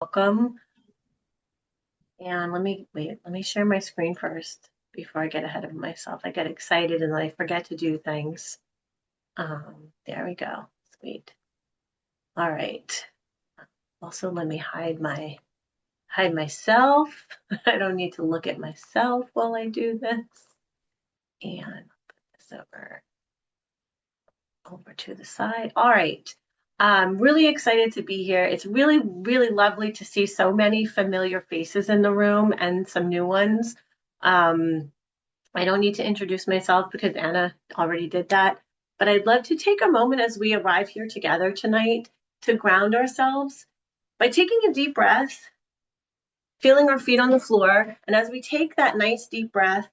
Welcome. And let me share my screen first before I get ahead of myself. I get excited and then I forget to do things. There we go. Sweet. All right. Also, let me hide myself. I don't need to look at myself while I do this. And put this over to the side. All right. I'm really excited to be here. It's really, really lovely to see so many familiar faces in the room and some new ones. Um, I don't need to introduce myself because Anna already did that, but I'd love to take a moment as we arrive here together tonight to ground ourselves by taking a deep breath, feeling our feet on the floor, and as we take that nice deep breath,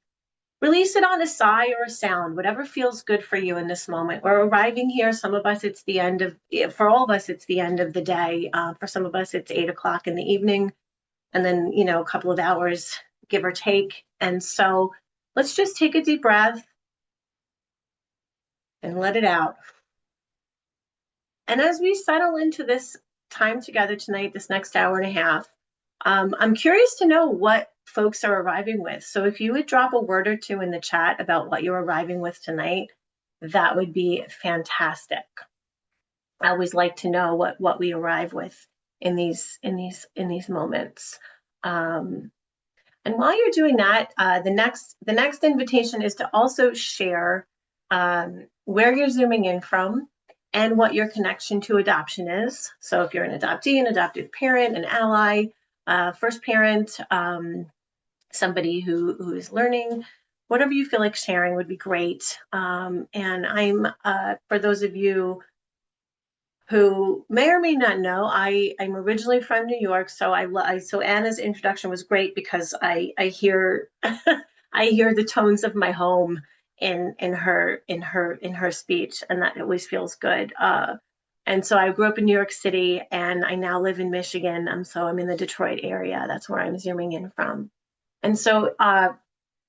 release it on a sigh or a sound, whatever feels good for you in this moment. We're arriving here. Some of us, it's the end of, for all of us, it's the end of the day. For some of us, it's 8 o'clock in the evening, and then, a couple of hours, give or take. And so let's just take a deep breath and let it out. And as we settle into this time together tonight, this next hour and a half, I'm curious to know what folks are arriving with. So if you would drop a word or two in the chat about what you're arriving with tonight, that would be fantastic. I always like to know what we arrive with in these moments. Um, and while you're doing that, the next invitation is to also share where you're zooming in from and what your connection to adoption is. So if you're an adoptee, an adoptive parent, an ally, first parent, somebody who is learning, whatever you feel like sharing would be great. And I'm for those of you who may or may not know, I'm originally from New York, so so Anna's introduction was great because I hear I hear the tones of my home in her speech, and that always feels good. And so I grew up in New York City, and I now live in Michigan. So I'm in the Detroit area. That's where I'm zooming in from. And so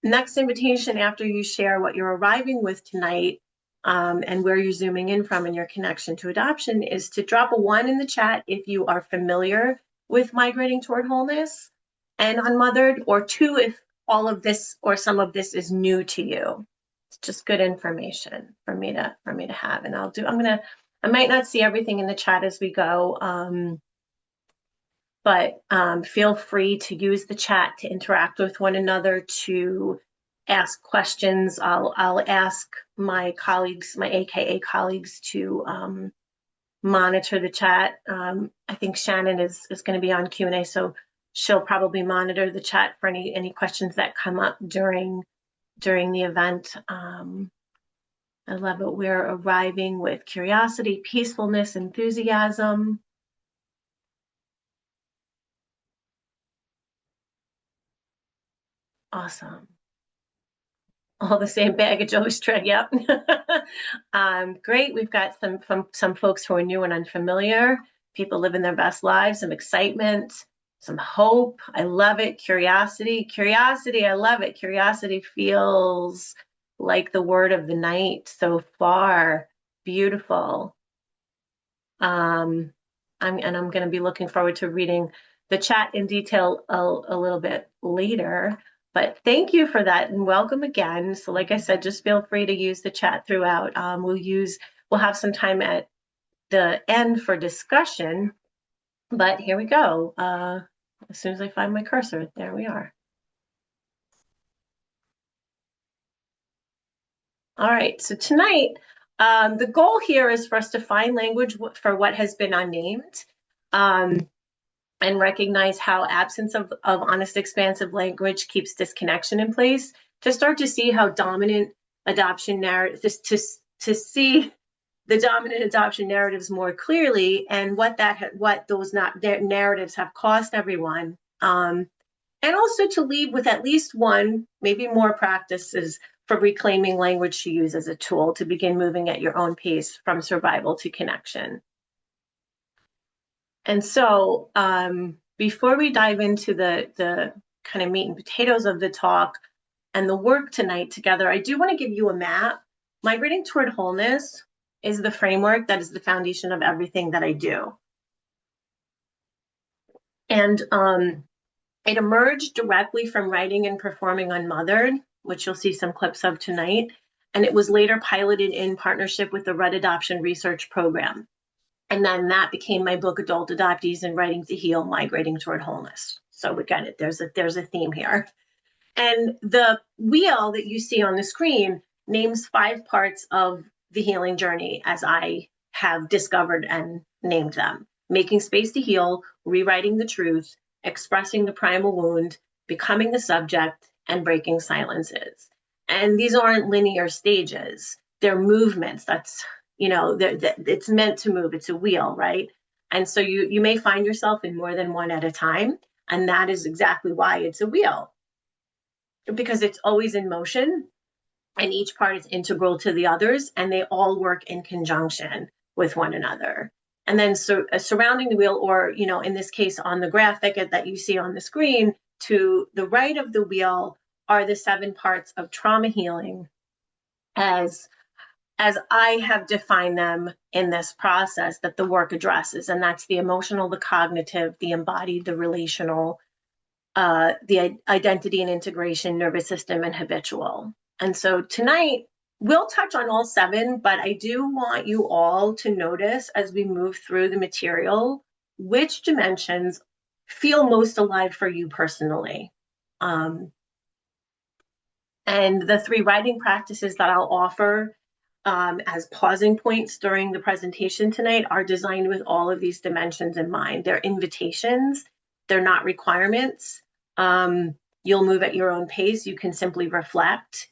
next invitation after you share what you're arriving with tonight and where you're zooming in from and your connection to adoption is to drop a 1 in the chat if you are familiar with migrating toward wholeness and unmothered, or 2 if all of this or some of this is new to you. It's just good information for me to have. And I might not see everything in the chat as we go. But feel free to use the chat to interact with one another, to ask questions. I'll ask my colleagues, my AKA colleagues, to monitor the chat. I think Shannon is going to be on Q&A, so she'll probably monitor the chat for any questions that come up during the event. I love it. We're arriving with curiosity, peacefulness, enthusiasm. Awesome. All the same baggage always tread. Yep. Great. We've got some folks who are new and unfamiliar. People living their best lives. Some excitement, some hope. I love it. Curiosity. I love it. Curiosity feels like the word of the night so far. Beautiful. I'm going to be looking forward to reading the chat in detail a little bit later. But thank you for that and welcome again. So like I said, just feel free to use the chat throughout. We'll have some time at the end for discussion, but here we go. As soon as I find my cursor, there we are. All right, so tonight, the goal here is for us to find language for what has been unnamed. And recognize how absence of honest, expansive language keeps disconnection in place, to start to see how dominant adoption narratives, to see the dominant adoption narratives more clearly and what those narratives have cost everyone. And also to leave with at least one, maybe more practices for reclaiming language to use as a tool to begin moving at your own pace from survival to connection. And so before we dive into the kind of meat and potatoes of the talk and the work tonight together, I do want to give you a map. Migrating Toward Wholeness is the framework that is the foundation of everything that I do. And it emerged directly from writing and performing Unmothered, which you'll see some clips of tonight. And it was later piloted in partnership with the Red Adoption Research Program. And then that became my book, Adult Adoptees and Writing to Heal, Migrating Toward Wholeness. So we got it. There's a theme here. And the wheel that you see on the screen names 5 parts of the healing journey as I have discovered and named them: making space to heal, rewriting the truth, expressing the primal wound, becoming the subject, and breaking silences. And these aren't linear stages, they're movements. That's, it's meant to move. It's a wheel, right? And so you may find yourself in more than one at a time. And that is exactly why it's a wheel, because it's always in motion and each part is integral to the others and they all work in conjunction with one another. And then surrounding the wheel, or, in this case on the graphic that you see on the screen, to the right of the wheel are the 7 parts of trauma healing as I have defined them in this process that the work addresses. And that's the emotional, the cognitive, the embodied, the relational, the identity and integration, nervous system, and habitual. And so tonight, we'll touch on all 7, but I do want you all to notice as we move through the material, which dimensions feel most alive for you personally. And the 3 writing practices that I'll offer as pausing points during the presentation tonight are designed with all of these dimensions in mind. They're invitations, they're not requirements. You'll move at your own pace. You can simply reflect.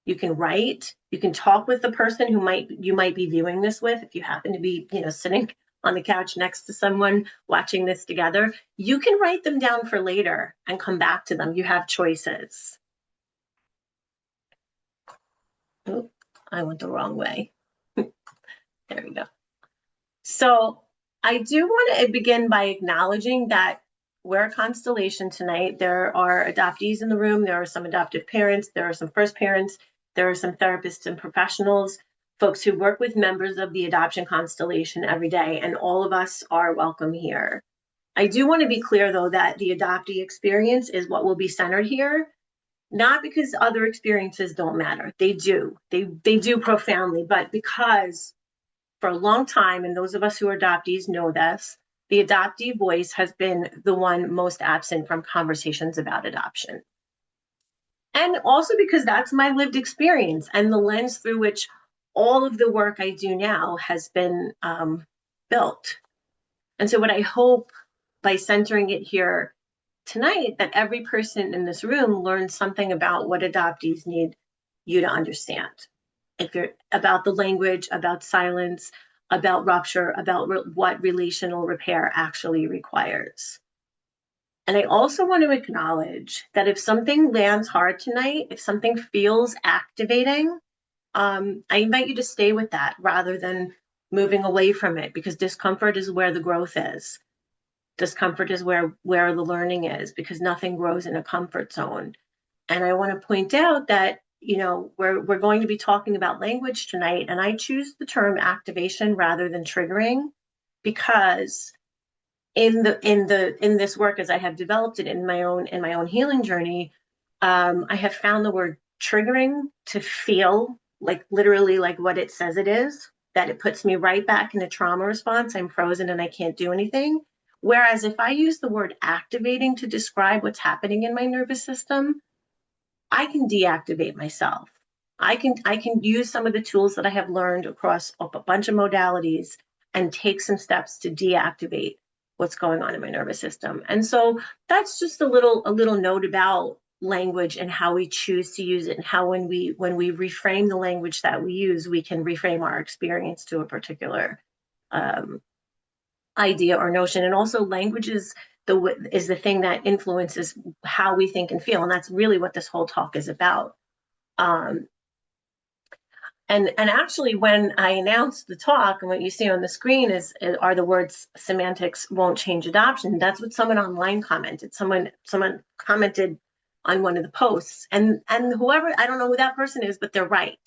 You can write. You can talk with the person you might be viewing this with. If you happen to be, sitting on the couch next to someone watching this together, you can write them down for later and come back to them. You have choices. Oh, I went the wrong way. There we go. So I do want to begin by acknowledging that we're a constellation tonight. There are adoptees in the room. There are some adoptive parents. There are some first parents. There are some therapists and professionals, folks who work with members of the adoption constellation every day, and all of us are welcome here. I do want to be clear, though, that the adoptee experience is what will be centered here, not because other experiences don't matter. They do. They do profoundly, but because for a long time, and those of us who are adoptees know this, the adoptee voice has been the one most absent from conversations about adoption. And also because that's my lived experience and the lens through which all of the work I do now has been built. And so what I hope by centering it here tonight, that every person in this room learns something about what adoptees need you to understand. If you're about the language, about silence, about rupture, about what relational repair actually requires. And I also want to acknowledge that if something lands hard tonight, if something feels activating, I invite you to stay with that rather than moving away from it, because discomfort is where the growth is. Discomfort is where the learning is, because nothing grows in a comfort zone. And I want to point out that, we're going to be talking about language tonight, and I choose the term activation rather than triggering, because in this work, as I have developed it in my own healing journey, I have found the word triggering to feel like literally like what it says it is, that it puts me right back in a trauma response. I'm frozen and I can't do anything. Whereas if I use the word activating to describe what's happening in my nervous system, I can deactivate myself. I can use some of the tools that I have learned across a bunch of modalities and take some steps to deactivate what's going on in my nervous system. And so that's just a little note about language and how we choose to use it, and how when we reframe the language that we use, we can reframe our experience to a particular idea or notion. And also language is the thing that influences how we think and feel. And that's really what this whole talk is about. And actually, when I announced the talk, and what you see on the screen are the words "semantics won't change adoption." That's what someone online commented. Someone commented on one of the posts, and whoever, I don't know who that person is, but they're right.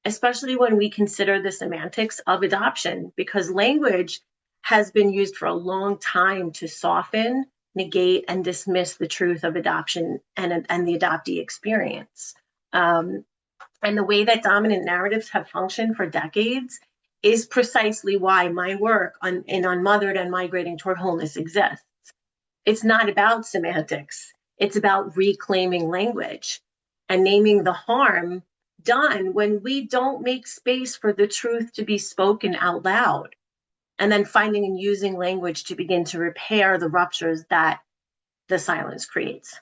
Especially when we consider the semantics of adoption, because language has been used for a long time to soften, negate, and dismiss the truth of adoption and the adoptee experience. And the way that dominant narratives have functioned for decades is precisely why my work in Unmothered and Migrating Toward Wholeness exists. It's not about semantics. It's about reclaiming language and naming the harm done when we don't make space for the truth to be spoken out loud, and then finding and using language to begin to repair the ruptures that the silence creates.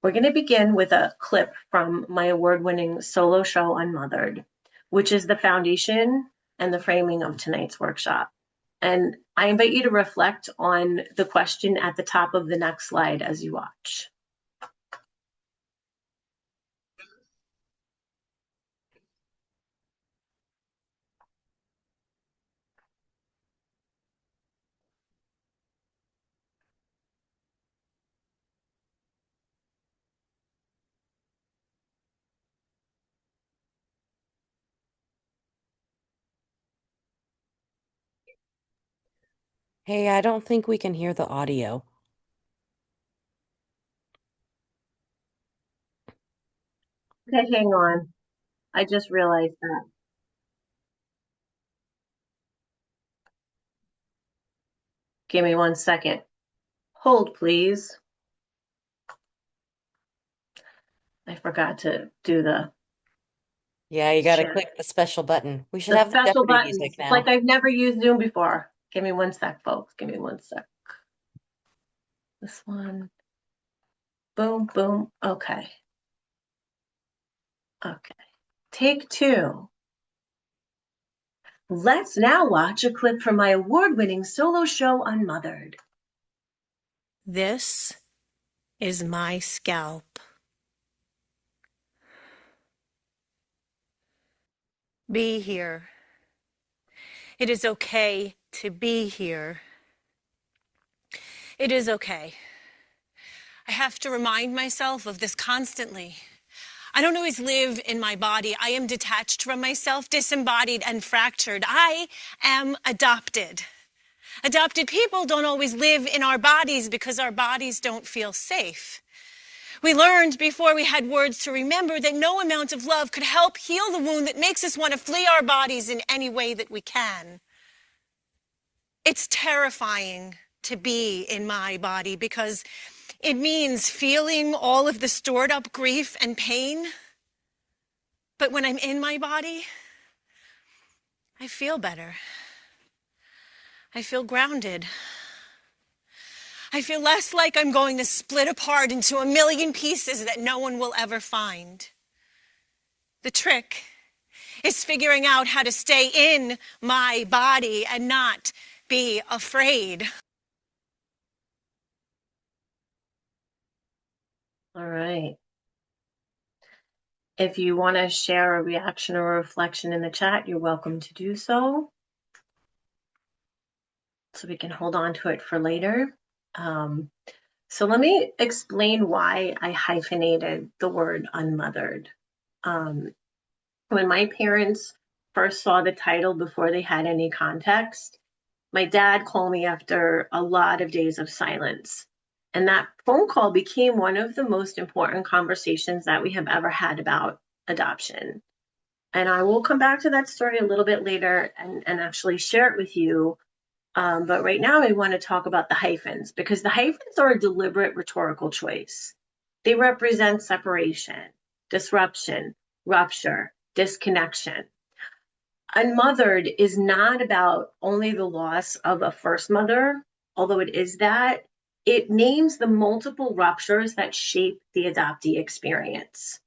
We're going to begin with a clip from my award-winning solo show, Unmothered, which is the foundation and the framing of tonight's workshop. And I invite you to reflect on the question at the top of the next slide as you watch. Hey, I don't think we can hear the audio. Okay, hang on. I just realized that. Give me 1 second. Hold, please. I forgot to do the Yeah, you got to share. click the special button. We should have the Special Jeopardy buttons. music It's like now. I've never used Zoom before. Give me 1 sec, folks. Give me 1 sec. This one. Boom, boom. Okay. Okay. Take 2. Let's now watch a clip from my award-winning solo show, Unmothered. This is my scalp. Be here. It is okay to be here. It is okay. I have to remind myself of this constantly. I don't always live in my body. I am detached from myself, disembodied and fractured. I am adopted. Adopted people don't always live in our bodies because our bodies don't feel safe. We learned before we had words to remember that no amount of love could help heal the wound that makes us want to flee our bodies in any way that we can. It's terrifying to be in my body because it means feeling all of the stored up grief and pain. But when I'm in my body, I feel better. I feel grounded. I feel less like I'm going to split apart into a million pieces that no one will ever find. The trick is figuring out how to stay in my body and not be afraid. All right. If you want to share a reaction or a reflection in the chat, you're welcome to do so. So we can hold on to it for later. So let me explain why I hyphenated the word unmothered. When my parents first saw the title before they had any context, my dad called me after a lot of days of silence. And that phone call became one of the most important conversations that we have ever had about adoption. And I will come back to that story a little bit later and actually share it with you. But right now, I want to talk about the hyphens because the hyphens are a deliberate rhetorical choice. They represent separation, disruption, rupture, disconnection. Unmothered is not about only the loss of a first mother, although it is that. It names the multiple ruptures that shape the adoptee experience: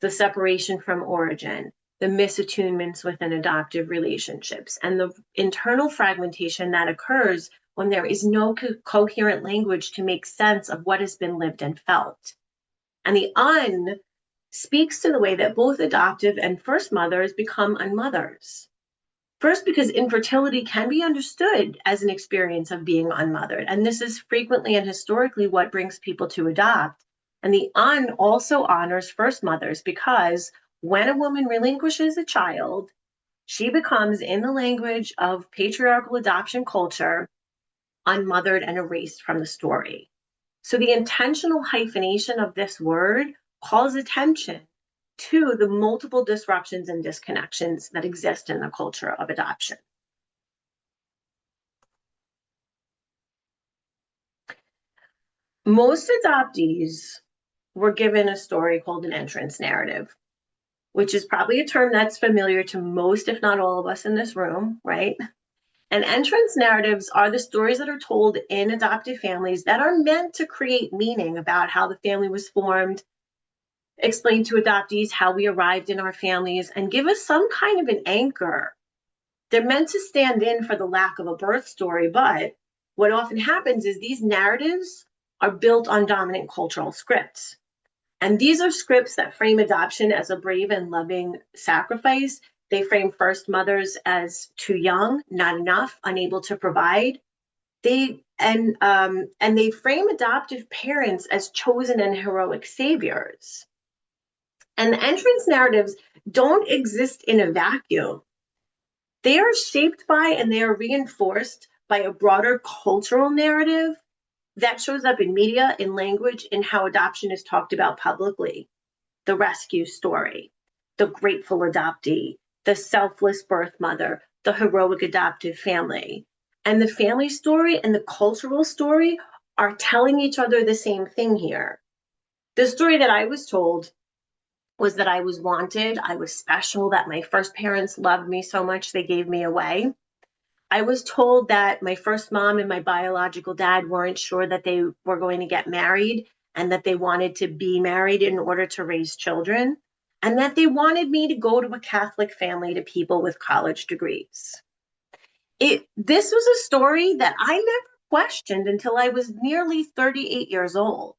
the separation from origin, the misattunements within adoptive relationships, and the internal fragmentation that occurs when there is no coherent language to make sense of what has been lived and felt. And the un speaks to the way that both adoptive and first mothers become unmothers. First, because infertility can be understood as an experience of being unmothered, and this is frequently and historically what brings people to adopt. And the un also honors first mothers because when a woman relinquishes a child, She becomes, in the language of patriarchal adoption culture, unmothered and erased from the story. So the intentional hyphenation of this word calls attention to the multiple disruptions and disconnections that exist in the culture of adoption. Most adoptees were given a story called an entrance narrative, which is probably a term that's familiar to most, if not all of us in this room, right? And entrance narratives are the stories that are told in adoptive families that are meant to create meaning about how the family was formed, explain to adoptees how we arrived in our families, and give us some kind of an anchor. They're meant to stand in for the lack of a birth story, but what often happens is these narratives are built on dominant cultural scripts. And these are scripts that frame adoption as a brave and loving sacrifice. They frame first mothers as too young, not enough, unable to provide. They frame adoptive parents as chosen and heroic saviors. And the entrance narratives don't exist in a vacuum. They are shaped by and they are reinforced by a broader cultural narrative that shows up in media, in language, in how adoption is talked about publicly. The rescue story, the grateful adoptee, the selfless birth mother, the heroic adoptive family. And the family story and the cultural story are telling each other the same thing here. The story that I was told was that I was wanted, I was special, that my first parents loved me so much they gave me away. I was told that my first mom and my biological dad weren't sure that they were going to get married and that they wanted to be married in order to raise children, and that they wanted me to go to a Catholic family to people with college degrees. This was a story that I never questioned until I was nearly 38 years old.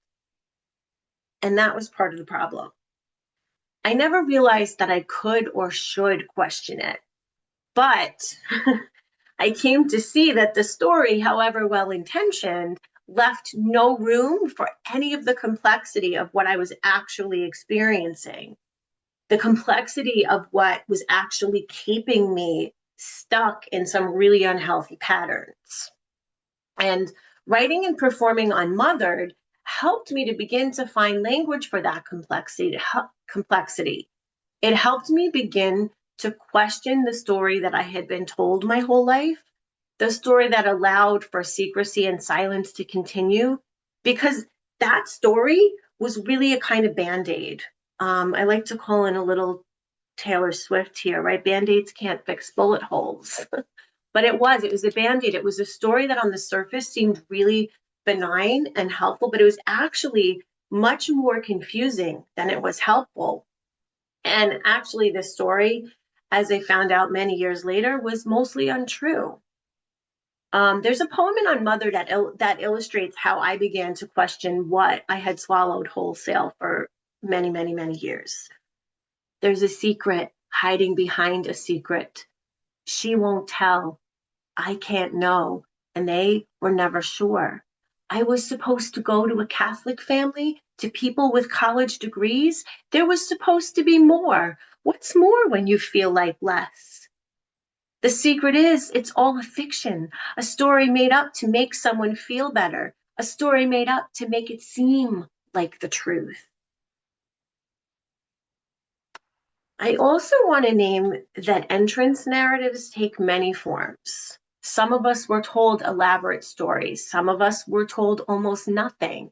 And that was part of the problem. I never realized that I could or should question it. But I came to see that the story, however well-intentioned, left no room for any of the complexity of what I was actually experiencing, the complexity of what was actually keeping me stuck in some really unhealthy patterns. And writing and performing Unmothered helped me to begin to find language for that complexity. It helped me begin to question the story that I had been told my whole life, the story that allowed for secrecy and silence to continue, because that story was really a kind of Band-Aid. I like to call in a little Taylor Swift here, right? Band-Aids can't fix bullet holes. But it was a Band-Aid. It was a story that on the surface seemed really benign and helpful, but it was actually much more confusing than it was helpful. And actually, the story, as I found out many years later, was mostly untrue. There's a poem in Unmothered that illustrates how I began to question what I had swallowed wholesale for many, many, many years. There's a secret hiding behind a secret. She won't tell. I can't know. And they were never sure. I was supposed to go to a Catholic family, to people with college degrees. There was supposed to be more. What's more when you feel like less? The secret is, it's all a fiction, a story made up to make someone feel better, a story made up to make it seem like the truth. I also want to name that entrance narratives take many forms. Some of us were told elaborate stories. Some of us were told almost nothing.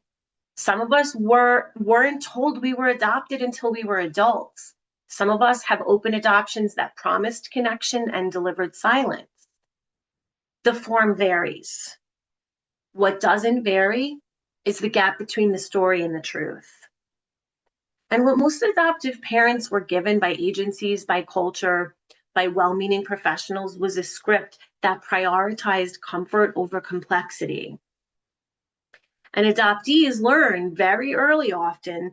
Some of us weren't told we were adopted until we were adults. Some of us have open adoptions that promised connection and delivered silence. The form varies. What doesn't vary is the gap between the story and the truth. And what most adoptive parents were given by agencies, by culture, by well-meaning professionals was a script that prioritized comfort over complexity. And adoptees learn very early often,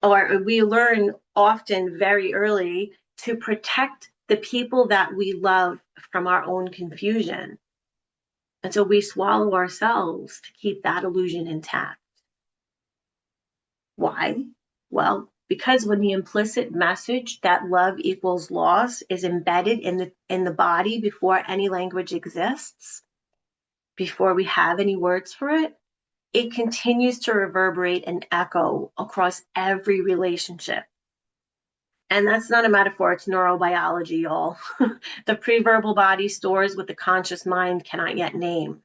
or we learn often very early, to protect the people that we love from our own confusion. And so we swallow ourselves to keep that illusion intact. Why? Well, because when the implicit message that love equals loss is embedded in the body before any language exists, before we have any words for it, it continues to reverberate and echo across every relationship. And that's not a metaphor, it's neurobiology, y'all. The preverbal body stores what the conscious mind cannot yet name.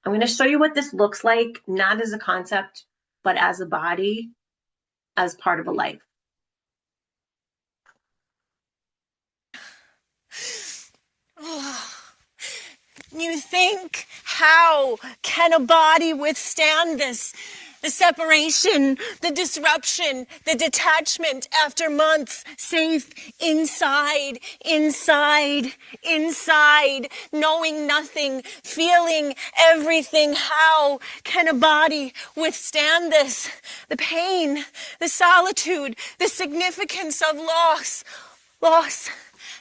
I'm going to show you what this looks like, not as a concept, but as a body, as part of a life. You think, how can a body withstand this? The separation, the disruption, the detachment after months, safe inside, knowing nothing, feeling everything. How can a body withstand this? The pain, the solitude, the significance of loss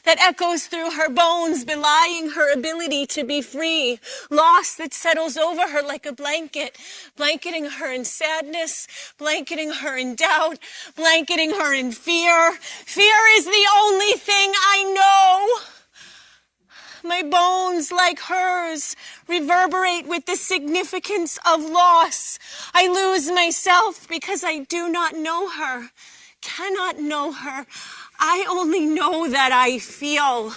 that echoes through her bones, belying her ability to be free. Loss that settles over her like a blanket, blanketing her in sadness, blanketing her in doubt, blanketing her in fear. Fear is the only thing I know. My bones, like hers, reverberate with the significance of loss. I lose myself because I do not know her, cannot know her. I only know that I feel.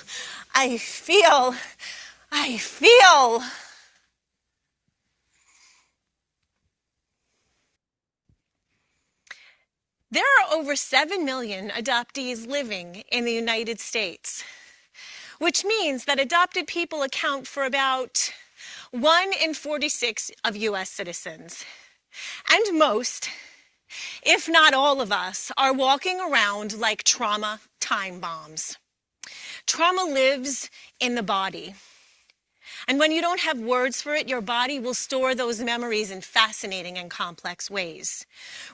There are over 7 million adoptees living in the United States, which means that adopted people account for about 1 in 46 of U.S. citizens. And most, if not all of us, are walking around like trauma time bombs. Trauma lives in the body. And when you don't have words for it, your body will store those memories in fascinating and complex ways.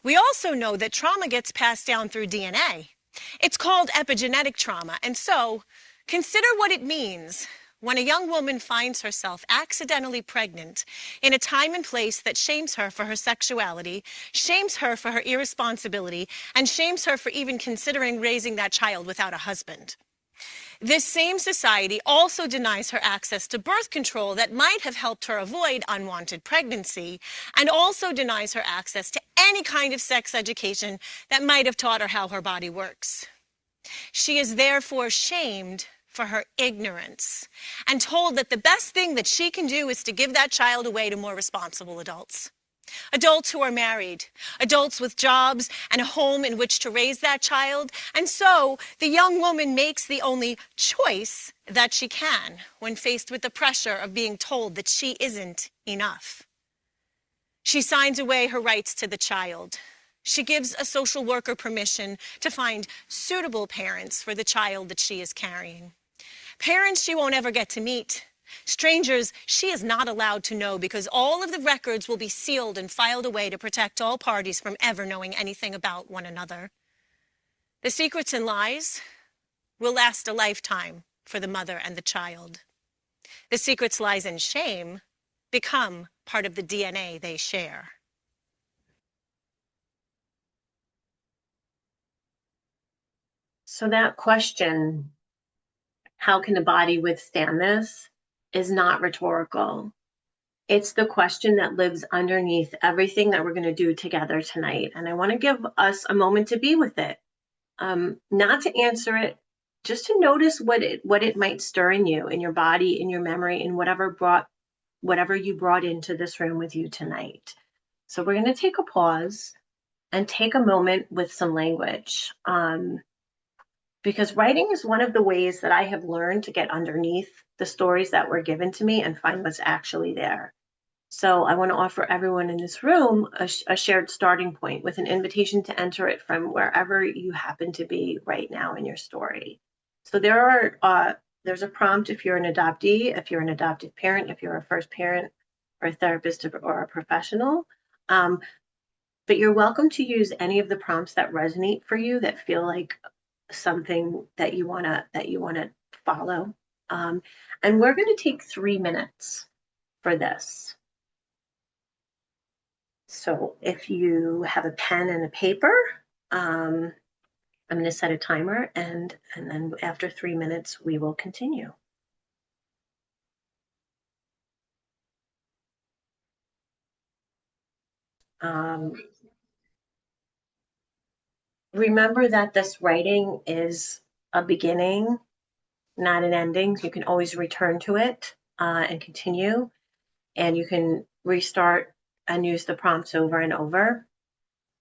We also know that trauma gets passed down through DNA. It's called epigenetic trauma. And so, consider what it means when a young woman finds herself accidentally pregnant in a time and place that shames her for her sexuality, shames her for her irresponsibility, and shames her for even considering raising that child without a husband. This same society also denies her access to birth control that might have helped her avoid unwanted pregnancy, and also denies her access to any kind of sex education that might have taught her how her body works. She is therefore shamed for her ignorance and told that the best thing that she can do is to give that child away to more responsible adults. Adults who are married, adults with jobs and a home in which to raise that child. And so the young woman makes the only choice that she can when faced with the pressure of being told that she isn't enough. She signs away her rights to the child. She gives a social worker permission to find suitable parents for the child that she is carrying. Parents she won't ever get to meet. Strangers she is not allowed to know because all of the records will be sealed and filed away to protect all parties from ever knowing anything about one another. The secrets and lies will last a lifetime for the mother and the child. The secrets, lies, and shame become part of the DNA they share. So that question, how can a body withstand this, is not rhetorical. It's the question that lives underneath everything that we're going to do together tonight. And I want to give us a moment to be with it, not to answer it, just to notice what it might stir in you, in your body, in your memory, in whatever you brought into this room with you tonight. So we're going to take a pause and take a moment with some language. Because writing is one of the ways that I have learned to get underneath the stories that were given to me and find what's actually there. So I want to offer everyone in this room a shared starting point with an invitation to enter it from wherever you happen to be right now in your story. So there's a prompt if you're an adoptee, if you're an adoptive parent, if you're a first parent or a therapist or a professional. But you're welcome to use any of the prompts that resonate for you, that feel like something that you want to follow. And we're going to take 3 minutes for this. So if you have a pen and a paper, I'm going to set a timer, and then after 3 minutes, we will continue. Um, remember that this writing is a beginning, not an ending. You can always return to it and continue, and you can restart and use the prompts over and over.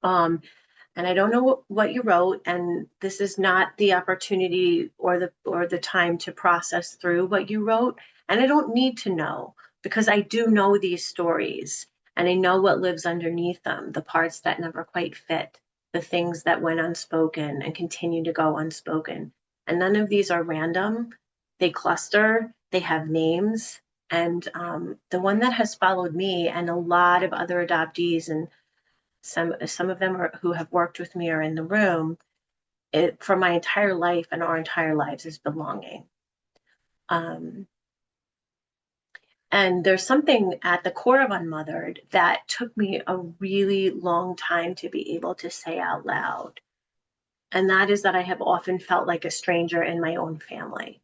And I don't know what you wrote, and this is not the opportunity or the time to process through what you wrote. And I don't need to know, because I do know these stories, and I know what lives underneath them, the parts that never quite fit, the things that went unspoken and continue to go unspoken. And none of these are random. They cluster, they have names. And the one that has followed me and a lot of other adoptees, and some of them who have worked with me are in the room, for my entire life and our entire lives, is belonging. Um, and there's something at the core of Unmothered that took me a really long time to be able to say out loud. And that is that I have often felt like a stranger in my own family.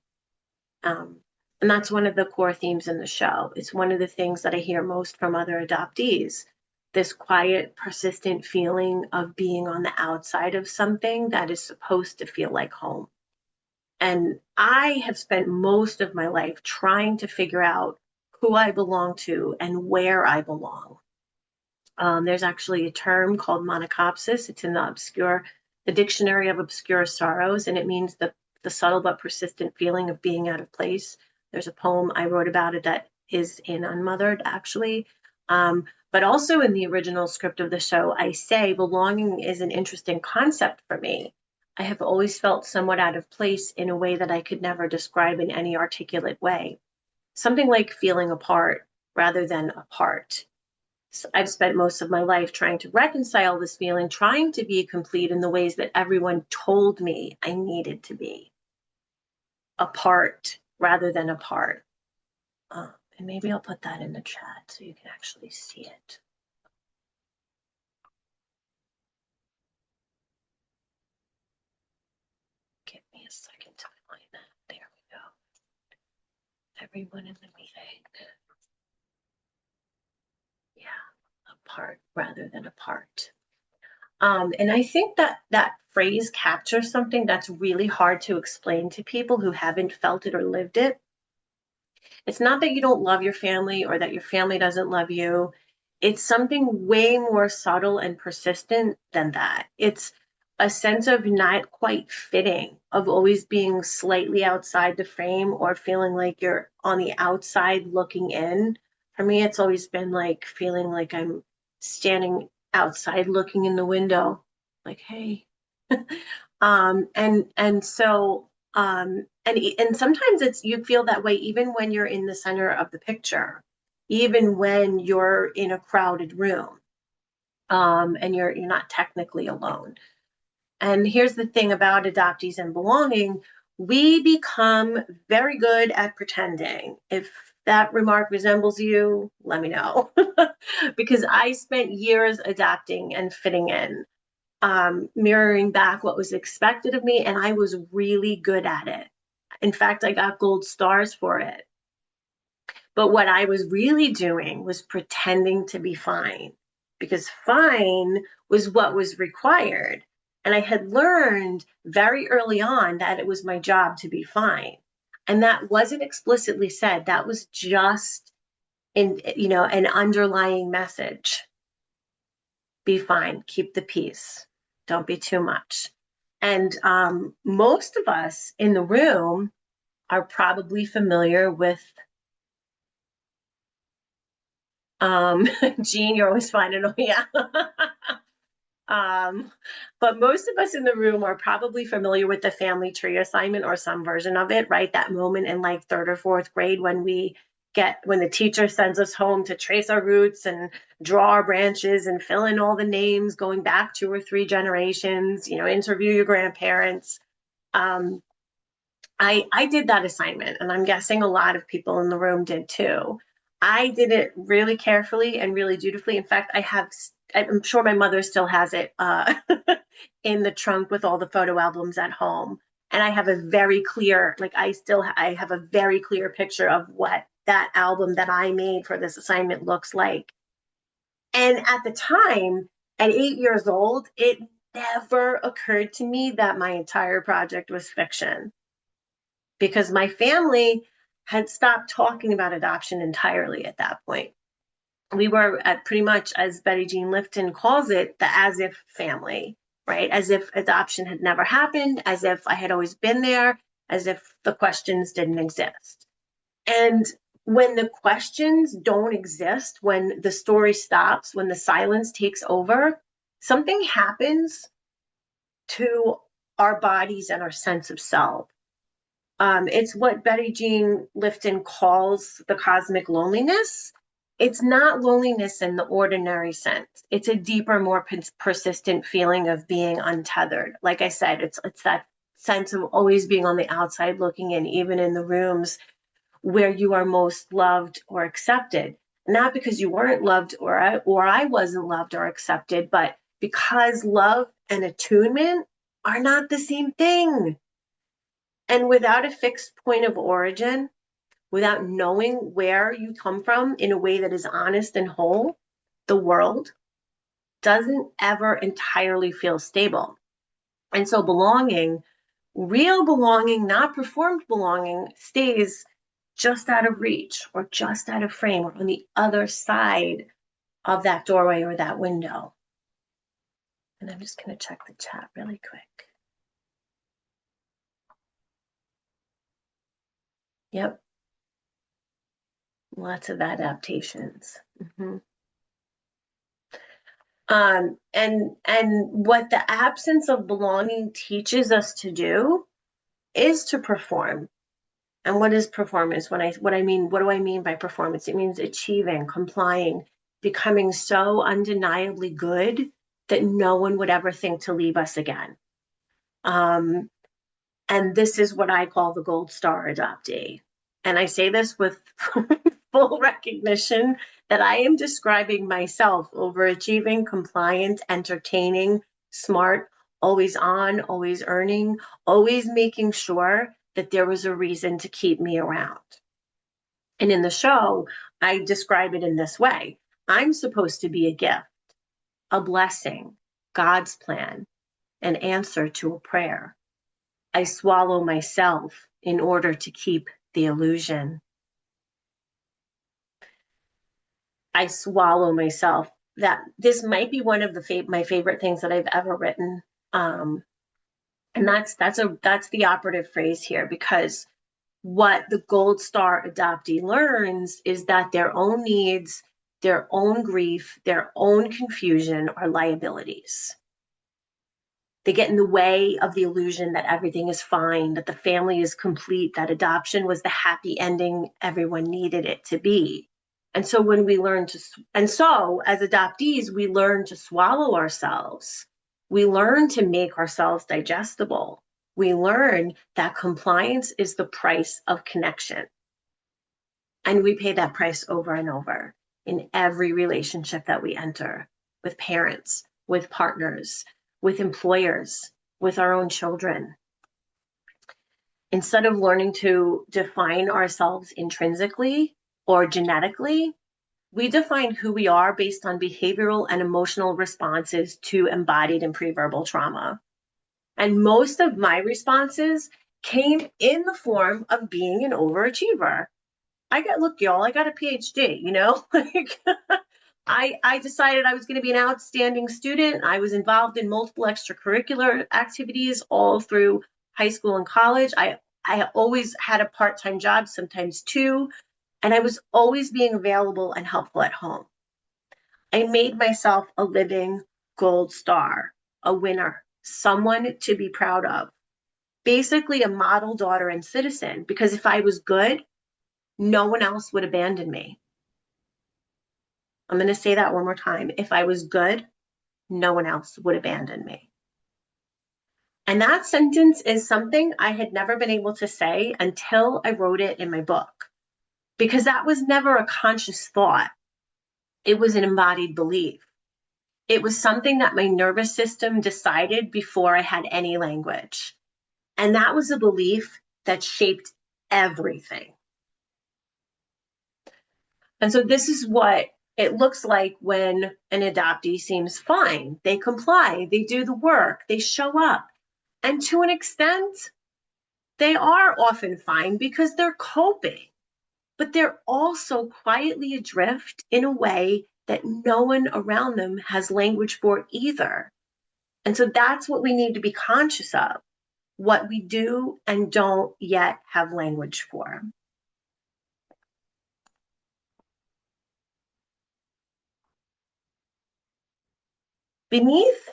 Um, and that's one of the core themes in the show. It's one of the things that I hear most from other adoptees, this quiet, persistent feeling of being on the outside of something that is supposed to feel like home. And I have spent most of my life trying to figure out who I belong to and where I belong. There's actually a term called monachopsis. It's in the Dictionary of Obscure Sorrows, and it means the subtle but persistent feeling of being out of place. There's a poem I wrote about it that is in Unmothered, actually. But also in the original script of the show, I say belonging is an interesting concept for me. I have always felt somewhat out of place in a way that I could never describe in any articulate way. Something like feeling apart rather than apart. I've spent most of my life trying to reconcile this feeling, trying to be complete in the ways that everyone told me I needed to be. Apart rather than apart. And maybe I'll put that in the chat so you can actually see it. Give me a second to find that. There we go. Everyone in the meeting. Yeah, apart rather than apart. And I think that that phrase captures something that's really hard to explain to people who haven't felt it or lived it. It's not that you don't love your family or that your family doesn't love you. It's something way more subtle and persistent than that. It's a sense of not quite fitting, of always being slightly outside the frame or feeling like you're on the outside looking in. For me, it's always been like feeling like I'm standing outside looking in the window, like, hey. And so and sometimes it's you feel that way even when you're in the center of the picture, even when you're in a crowded room, and you're not technically alone. And here's the thing about adoptees and belonging: we become very good at pretending. If that remark resembles you, let me know. Because I spent years adapting and fitting in, mirroring back what was expected of me, and I was really good at it. In fact, I got gold stars for it. But what I was really doing was pretending to be fine, because fine was what was required. And I had learned very early on that it was my job to be fine. And that wasn't explicitly said. That was just an underlying message. Be fine, keep the peace, don't be too much. And most of us in the room are probably familiar with, Jean, you're always finding, oh yeah. But most of us in the room are probably familiar with the family tree assignment or some version of it, right? That moment in like third or fourth grade when the teacher sends us home to trace our roots and draw our branches and fill in all the names going back 2 or 3 generations, interview your grandparents. I did that assignment, and I'm guessing a lot of people in the room did too. I did it really carefully and really dutifully. In fact, I have I'm sure my mother still has it in the trunk with all the photo albums at home. And I have a very clear, like I have a very clear picture of what that album that I made for this assignment looks like. And at the time, at 8 years old, it never occurred to me that my entire project was fiction because my family had stopped talking about adoption entirely at that point. We were at pretty much, as Betty Jean Lifton calls it, the as if family, right? As if adoption had never happened, as if I had always been there, as if the questions didn't exist. And when the questions don't exist, when the story stops, when the silence takes over, something happens to our bodies and our sense of self. It's what Betty Jean Lifton calls the cosmic loneliness. It's not loneliness in the ordinary sense. It's a deeper, more persistent feeling of being untethered. Like I said, it's that sense of always being on the outside looking in, even in the rooms where you are most loved or accepted. Not because you weren't loved or I wasn't loved or accepted, but because love and attunement are not the same thing. And without a fixed point of origin, without knowing where you come from in a way that is honest and whole, the world doesn't ever entirely feel stable. And so belonging, real belonging, not performed belonging, stays just out of reach or just out of frame or on the other side of that doorway or that window. And I'm just going to check the chat really quick. Yep. Lots of adaptations. Mm-hmm. And what the absence of belonging teaches us to do is to perform. And what is performance? What do I mean by performance? It means achieving, complying, becoming so undeniably good that no one would ever think to leave us again. And this is what I call the gold star adoptee. And I say this with full recognition that I am describing myself overachieving, compliant, entertaining, smart, always on, always earning, always making sure that there was a reason to keep me around. And in the show, I describe it in this way. I'm supposed to be a gift, a blessing, God's plan, an answer to a prayer. I swallow myself in order to keep the illusion. I swallow myself. That this might be one of my favorite things that I've ever written. And that's the operative phrase here, because what the gold star adoptee learns is that their own needs, their own grief, their own confusion are liabilities. They get in the way of the illusion that everything is fine, that the family is complete, that adoption was the happy ending everyone needed it to be. And so when we learn to, and so as adoptees, we learn to swallow ourselves. We learn to make ourselves digestible. We learn that compliance is the price of connection. And we pay that price over and over in every relationship that we enter, with parents, with partners, with employers, with our own children. Instead of learning to define ourselves intrinsically or genetically, we define who we are based on behavioral and emotional responses to embodied and pre-verbal trauma. And most of my responses came in the form of being an overachiever. Look, y'all, I got a PhD, like I decided I was going to be an outstanding student. I was involved in multiple extracurricular activities all through high school and college. I always had a part-time job, sometimes two, and I was always being available and helpful at home. I made myself a living gold star, a winner, someone to be proud of, basically a model daughter and citizen, because if I was good, no one else would abandon me. I'm going to say that one more time. If I was good, no one else would abandon me. And that sentence is something I had never been able to say until I wrote it in my book, because that was never a conscious thought. It was an embodied belief. It was something that my nervous system decided before I had any language. And that was a belief that shaped everything. And so this is what it looks like when an adoptee seems fine. They comply, they do the work, they show up. And to an extent, they are often fine because they're coping, but they're also quietly adrift in a way that no one around them has language for either. And so that's what we need to be conscious of, what we do and don't yet have language for. Beneath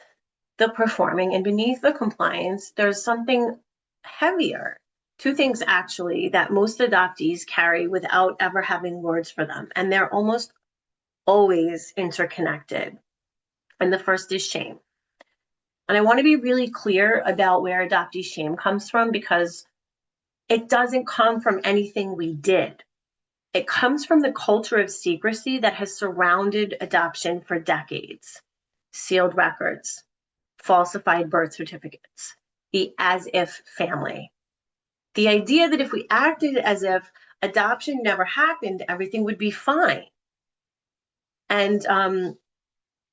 the performing and beneath the compliance, there's something heavier. Two things actually that most adoptees carry without ever having words for them, and they're almost always interconnected. And the first is shame. And I want to be really clear about where adoptee shame comes from, because it doesn't come from anything we did. It comes from the culture of secrecy that has surrounded adoption for decades. Sealed records, falsified birth certificates, the as if family. The idea that if we acted as if adoption never happened, everything would be fine. And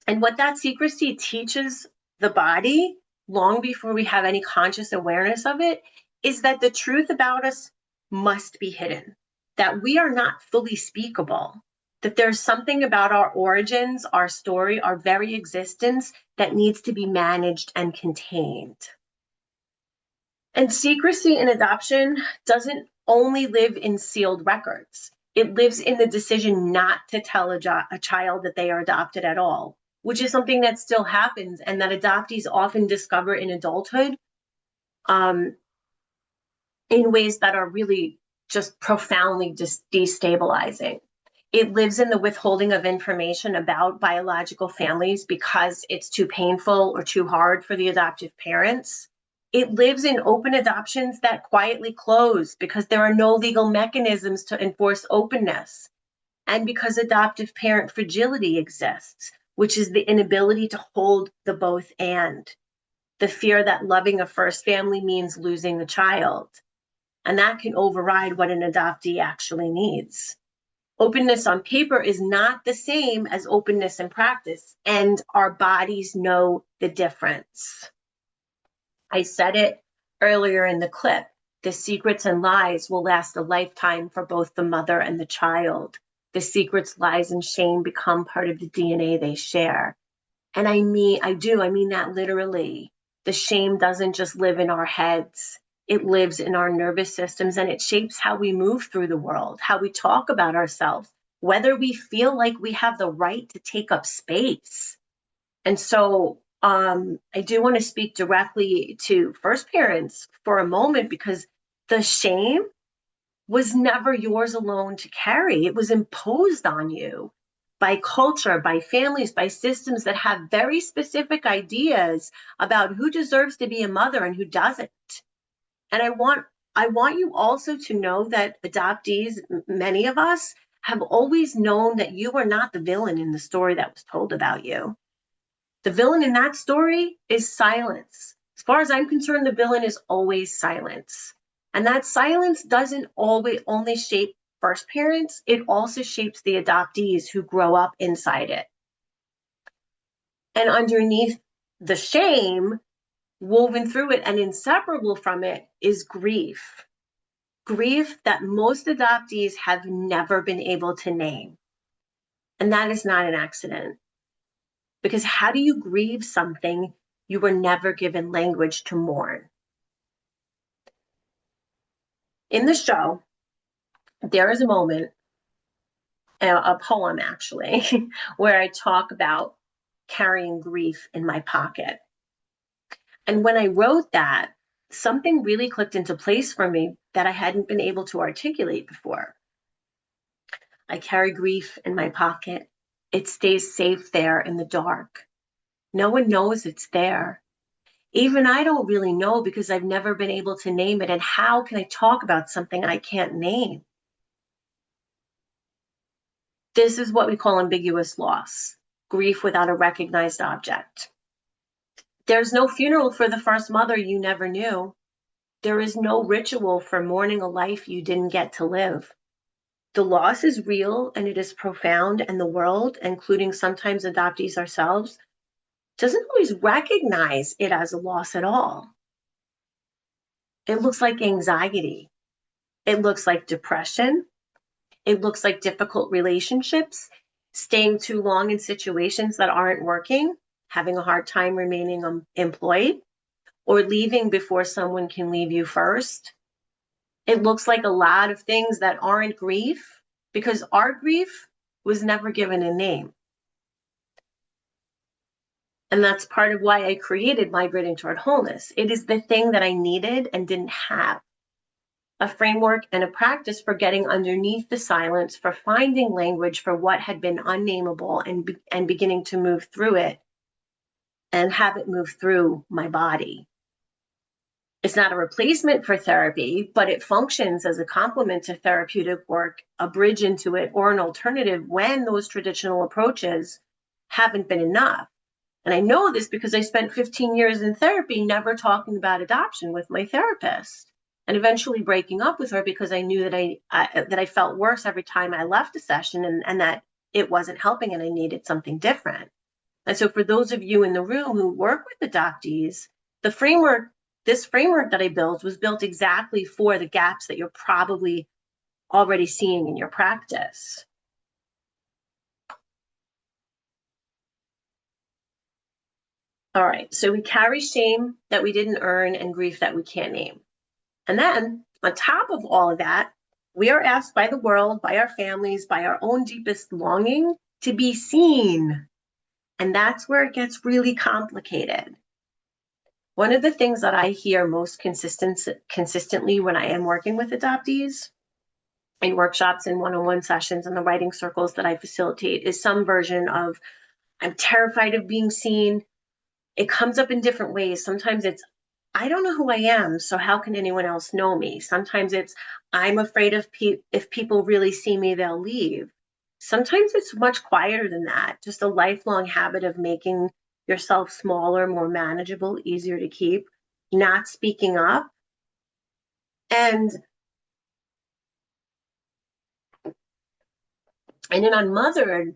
what that secrecy teaches the body, long before we have any conscious awareness of it, is that the truth about us must be hidden, that we are not fully speakable, that there's something about our origins, our story, our very existence that needs to be managed and contained. And secrecy in adoption doesn't only live in sealed records. It lives in the decision not to tell a child that they are adopted at all, which is something that still happens and that adoptees often discover in adulthood in ways that are really just profoundly destabilizing. It lives in the withholding of information about biological families because it's too painful or too hard for the adoptive parents. It lives in open adoptions that quietly close because there are no legal mechanisms to enforce openness, and because adoptive parent fragility exists, which is the inability to hold the both and. The fear that loving a first family means losing the child, and that can override what an adoptee actually needs. Openness on paper is not the same as openness in practice, and our bodies know the difference. I said it earlier in the clip, the secrets and lies will last a lifetime for both the mother and the child. The secrets, lies, and shame become part of the DNA they share. And I mean that literally. The shame doesn't just live in our heads. It lives in our nervous systems, and it shapes how we move through the world, how we talk about ourselves, whether we feel like we have the right to take up space. And so I do want to speak directly to first parents for a moment, because the shame was never yours alone to carry. It was imposed on you by culture, by families, by systems that have very specific ideas about who deserves to be a mother and who doesn't. And I want you also to know that adoptees, many of us, have always known that you are not the villain in the story that was told about you. The villain in that story is silence. As far as I'm concerned, the villain is always silence. And that silence doesn't always only shape first parents, it also shapes the adoptees who grow up inside it. And underneath the shame, woven through it and inseparable from it, is grief. Grief that most adoptees have never been able to name. And that is not an accident. Because how do you grieve something you were never given language to mourn? In the show, there is a moment, a poem actually, where I talk about carrying grief in my pocket. And when I wrote that, something really clicked into place for me that I hadn't been able to articulate before. I carry grief in my pocket. It stays safe there in the dark. No one knows it's there. Even I don't really know, because I've never been able to name it. And how can I talk about something I can't name? This is what we call ambiguous loss. grief without a recognized object. There's no funeral for the first mother you never knew. There is no ritual for mourning a life you didn't get to live. The loss is real and it is profound, and the world, including sometimes adoptees ourselves, doesn't always recognize it as a loss at all. It looks like anxiety. It looks like depression. It looks like difficult relationships, staying too long in situations that aren't working, having a hard time remaining employed, or leaving before someone can leave you first. It looks like a lot of things that aren't grief, because our grief was never given a name. And that's part of why I created Migrating Toward Wholeness. It is the thing that I needed and didn't have. A framework and a practice for getting underneath the silence, for finding language for what had been unnameable and beginning to move through it and have it move through my body. It's not a replacement for therapy, but it functions as a complement to therapeutic work, a bridge into it, or an alternative when those traditional approaches haven't been enough. And I know this because I spent 15 years in therapy never talking about adoption with my therapist, and eventually breaking up with her because I knew that I felt worse every time I left a session, and that it wasn't helping and I needed something different. And so for those of you in the room who work with adoptees, this framework that I built was built exactly for the gaps that you're probably already seeing in your practice. All right, so we carry shame that we didn't earn and grief that we can't name. And then on top of all of that, we are asked by the world, by our families, by our own deepest longing to be seen. And that's where it gets really complicated. One of the things that I hear most consistently when I am working with adoptees in workshops and one-on-one sessions and the writing circles that I facilitate is some version of, I'm terrified of being seen. It comes up in different ways. Sometimes it's, I don't know who I am, so how can anyone else know me? Sometimes it's, I'm afraid of if people really see me, they'll leave. Sometimes it's much quieter than that, just a lifelong habit of making yourself smaller, more manageable, easier to keep, not speaking up. And in Unmothered,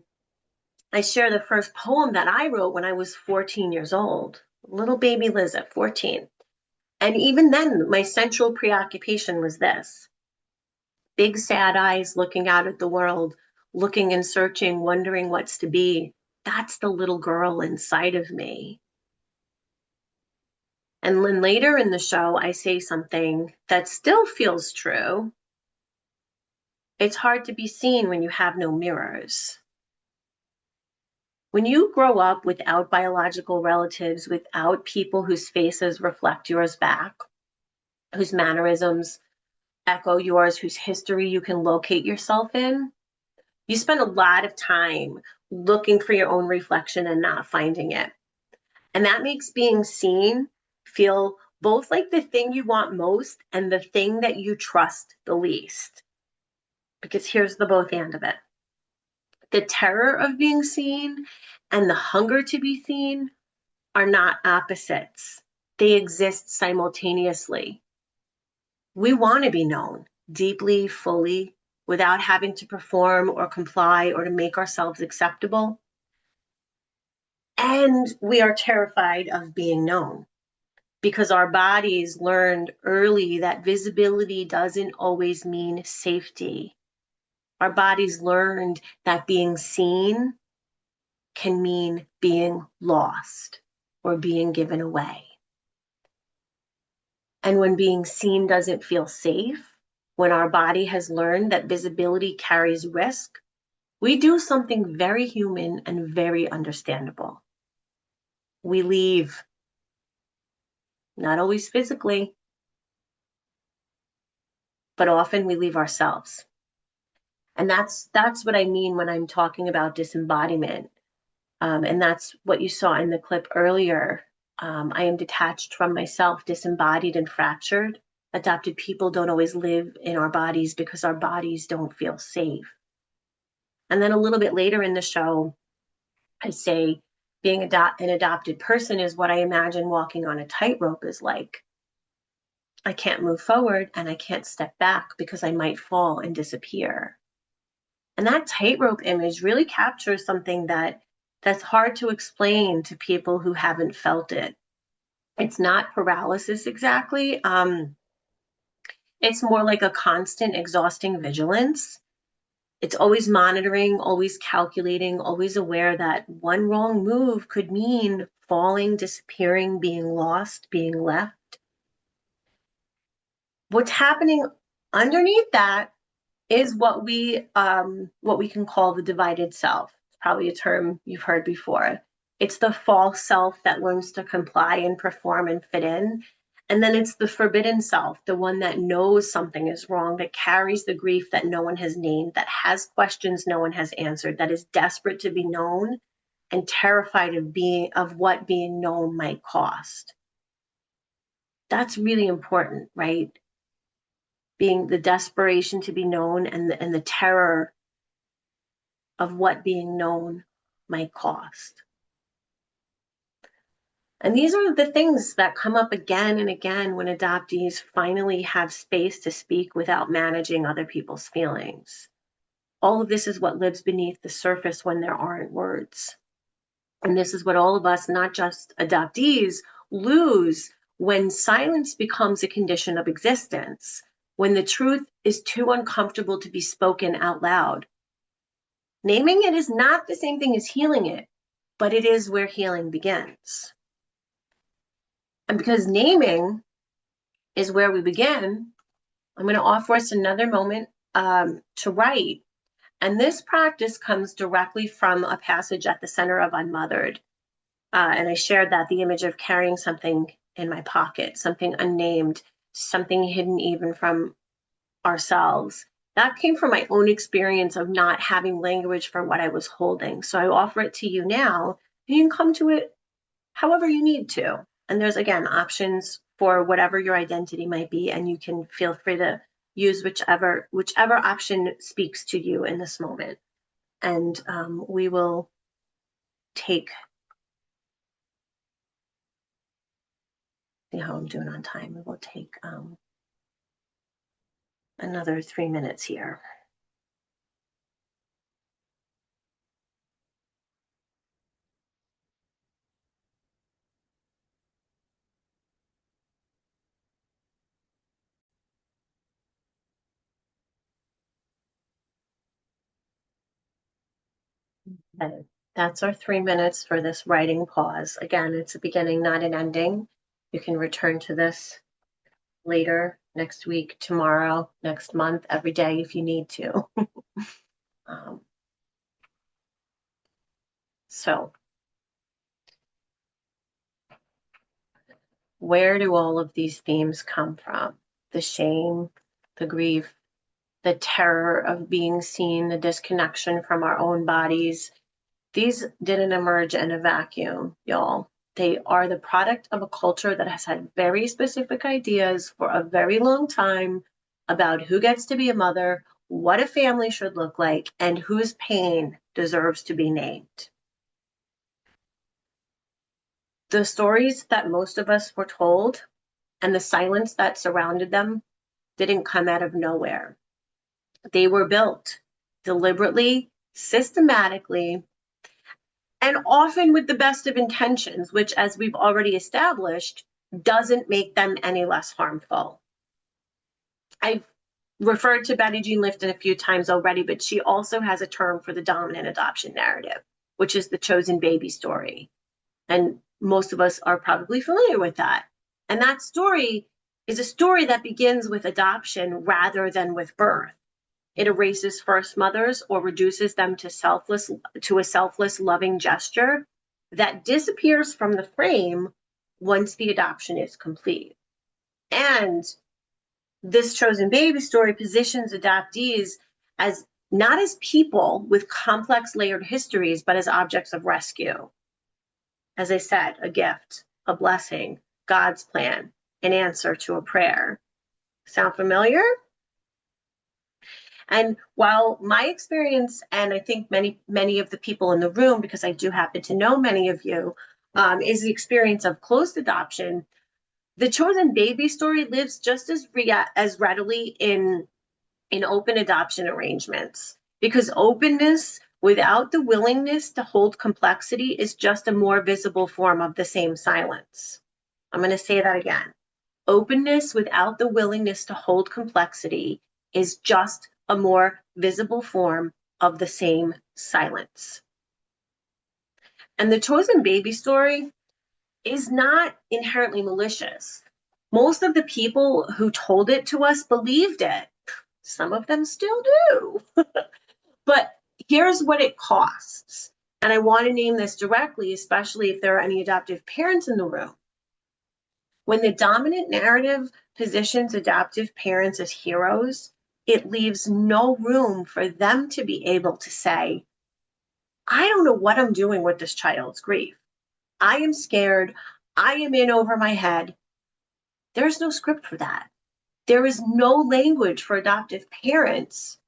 I share the first poem that I wrote when I was 14 years old, little baby Liz at 14. And even then, my central preoccupation was this: big sad eyes looking out at the world, looking and searching, wondering what's to be. That's the little girl inside of me. And then later in the show, I say something that still feels true. It's hard to be seen when you have no mirrors. When you grow up without biological relatives, without people whose faces reflect yours back, whose mannerisms echo yours, whose history you can locate yourself in, you spend a lot of time looking for your own reflection and not finding it. And that makes being seen feel both like the thing you want most and the thing that you trust the least. Because here's the both and of it. The terror of being seen and the hunger to be seen are not opposites. They exist simultaneously. We want to be known deeply, fully, without having to perform or comply or to make ourselves acceptable. And we are terrified of being known because our bodies learned early that visibility doesn't always mean safety. Our bodies learned that being seen can mean being lost or being given away. And when being seen doesn't feel safe, when our body has learned that visibility carries risk, we do something very human and very understandable. We leave. Not always physically, but often we leave ourselves. And that's what I mean when I'm talking about disembodiment. And that's what you saw in the clip earlier. I am detached from myself, disembodied and fractured. Adopted people don't always live in our bodies because our bodies don't feel safe. And then a little bit later in the show, I say being an adopted person is what I imagine walking on a tightrope is like. I can't move forward and I can't step back because I might fall and disappear. And that tightrope image really captures something that's hard to explain to people who haven't felt it. It's not paralysis exactly. It's more like a constant, exhausting vigilance. It's always monitoring, always calculating, always aware that one wrong move could mean falling, disappearing, being lost, being left. What's happening underneath that is what we can call the divided self. It's probably a term you've heard before. It's the false self that learns to comply and perform and fit in. And then it's the forbidden self, the one that knows something is wrong, that carries the grief that no one has named, that has questions no one has answered, that is desperate to be known and terrified of what being known might cost. That's really important, right? Being the desperation to be known and the terror of what being known might cost. And these are the things that come up again and again when adoptees finally have space to speak without managing other people's feelings. All of this is what lives beneath the surface when there aren't words. And this is what all of us, not just adoptees, lose when silence becomes a condition of existence, when the truth is too uncomfortable to be spoken out loud. Naming it is not the same thing as healing it, but it is where healing begins. And because naming is where we begin, I'm going to offer us another moment to write. And this practice comes directly from a passage at the center of Unmothered. And I shared that, the image of carrying something in my pocket, something unnamed, something hidden even from ourselves. That came from my own experience of not having language for what I was holding. So I offer it to you now, and you can come to it however you need to. And there's, again, options for whatever your identity might be, and you can feel free to use whichever option speaks to you in this moment. And we will take, see how I'm doing on time. We will take another 3 minutes here. Okay. That's our 3 minutes for this writing pause. Again, it's a beginning, not an ending. You can return to this later, next week, tomorrow, next month, every day if you need to. So, where do all of these themes come from? The shame, the grief, the terror of being seen, the disconnection from our own bodies. These didn't emerge in a vacuum, y'all. They are the product of a culture that has had very specific ideas for a very long time about who gets to be a mother, what a family should look like, and whose pain deserves to be named. The stories that most of us were told and the silence that surrounded them didn't come out of nowhere. They were built deliberately, systematically, and often with the best of intentions, which, as we've already established, doesn't make them any less harmful. I've referred to Betty Jean Lifton a few times already, but she also has a term for the dominant adoption narrative, which is the chosen baby story. And most of us are probably familiar with that. And that story is a story that begins with adoption rather than with birth. It erases first mothers or reduces them to a selfless, loving gesture that disappears from the frame once the adoption is complete. And this chosen baby story positions adoptees as not as people with complex layered histories, but as objects of rescue. As I said, a gift, a blessing, God's plan, an answer to a prayer. Sound familiar? And while my experience, and I think many of the people in the room, because I do happen to know many of you, is the experience of closed adoption, the chosen baby story lives just as readily in open adoption arrangements, because openness without the willingness to hold complexity is just a more visible form of the same silence. I'm going to say that again. Openness without the willingness to hold complexity is just a more visible form of the same silence. And the chosen baby story is not inherently malicious. Most of the people who told it to us believed it. Some of them still do. But here's what it costs. And I want to name this directly, especially if there are any adoptive parents in the room. When the dominant narrative positions adoptive parents as heroes, it leaves no room for them to be able to say, I don't know what I'm doing with this child's grief. I am scared. I am in over my head. There's no script for that. There is no language for adoptive parents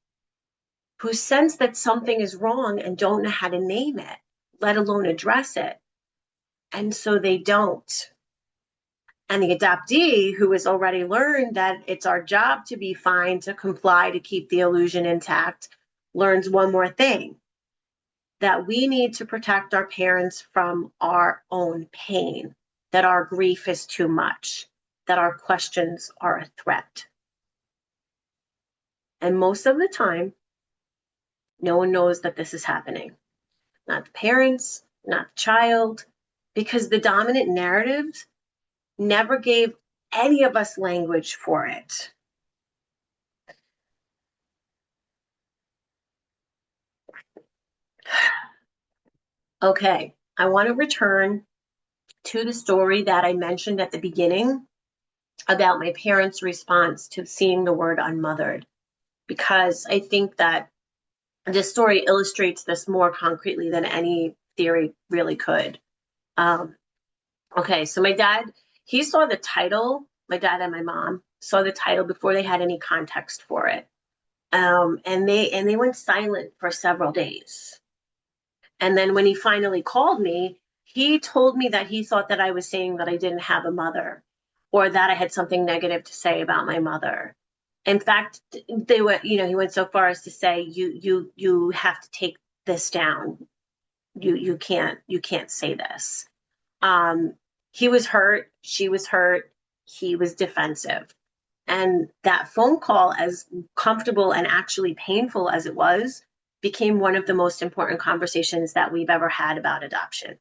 who sense that something is wrong and don't know how to name it, let alone address it. And so they don't. And the adoptee, who has already learned that it's our job to be fine, to comply, to keep the illusion intact, learns one more thing, that we need to protect our parents from our own pain, that our grief is too much, that our questions are a threat. And most of the time, no one knows that this is happening. Not the parents, not the child, because the dominant narrative never gave any of us language for it. Okay, I want to return to the story that I mentioned at the beginning about my parents' response to seeing the word unmothered, because I think that this story illustrates this more concretely than any theory really could. Okay, so my dad, he saw the title, my dad and my mom saw the title before they had any context for it. And they went silent for several days. And then when he finally called me, he told me that he thought that I was saying that I didn't have a mother, or that I had something negative to say about my mother. In fact, he went so far as to say, you have to take this down. You can't say this. He was hurt, she was hurt, he was defensive. And that phone call, as comfortable and actually painful as it was, became one of the most important conversations that we've ever had about adoption.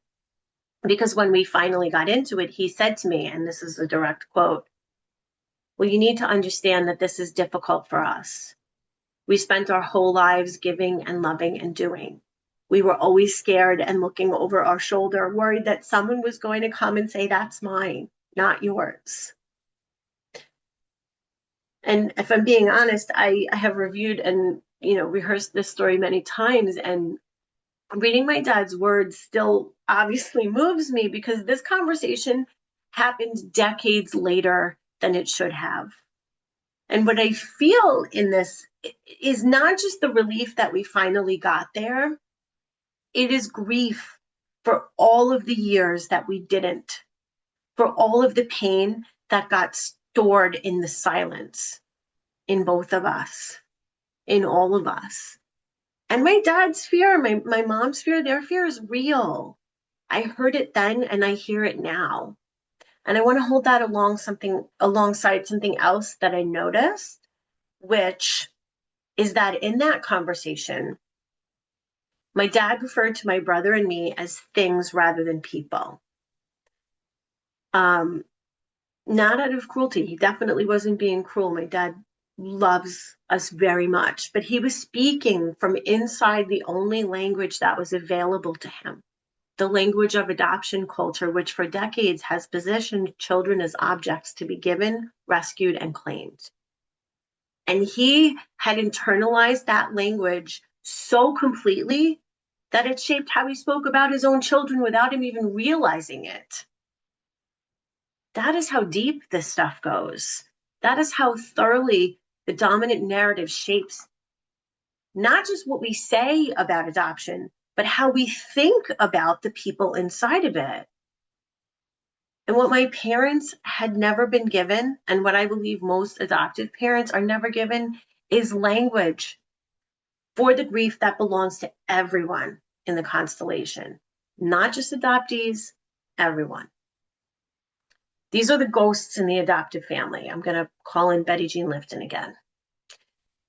Because when we finally got into it, he said to me, and this is a direct quote, well, you need to understand that this is difficult for us. We spent our whole lives giving and loving and doing. We were always scared and looking over our shoulder, worried that someone was going to come and say, that's mine, not yours. And if I'm being honest, I have reviewed and rehearsed this story many times, and reading my dad's words still obviously moves me, because this conversation happened decades later than it should have. And what I feel in this is not just the relief that we finally got there, it is grief for all of the years that we didn't, for all of the pain that got stored in the silence, in both of us, in all of us. And my dad's fear, my mom's fear, their fear is real. I heard it then and I hear it now. And I want to hold that alongside something else that I noticed, which is that in that conversation, my dad referred to my brother and me as things rather than people. Not out of cruelty. He definitely wasn't being cruel. My dad loves us very much, but he was speaking from inside the only language that was available to him, the language of adoption culture, which for decades has positioned children as objects to be given, rescued, and claimed. And he had internalized that language so completely that it shaped how he spoke about his own children without him even realizing it. That is how deep this stuff goes. That is how thoroughly the dominant narrative shapes not just what we say about adoption, but how we think about the people inside of it. And what my parents had never been given, and what I believe most adoptive parents are never given, is language for the grief that belongs to everyone in the constellation, not just adoptees, everyone. These are the ghosts in the adoptive family. I'm going to call in Betty Jean Lifton again.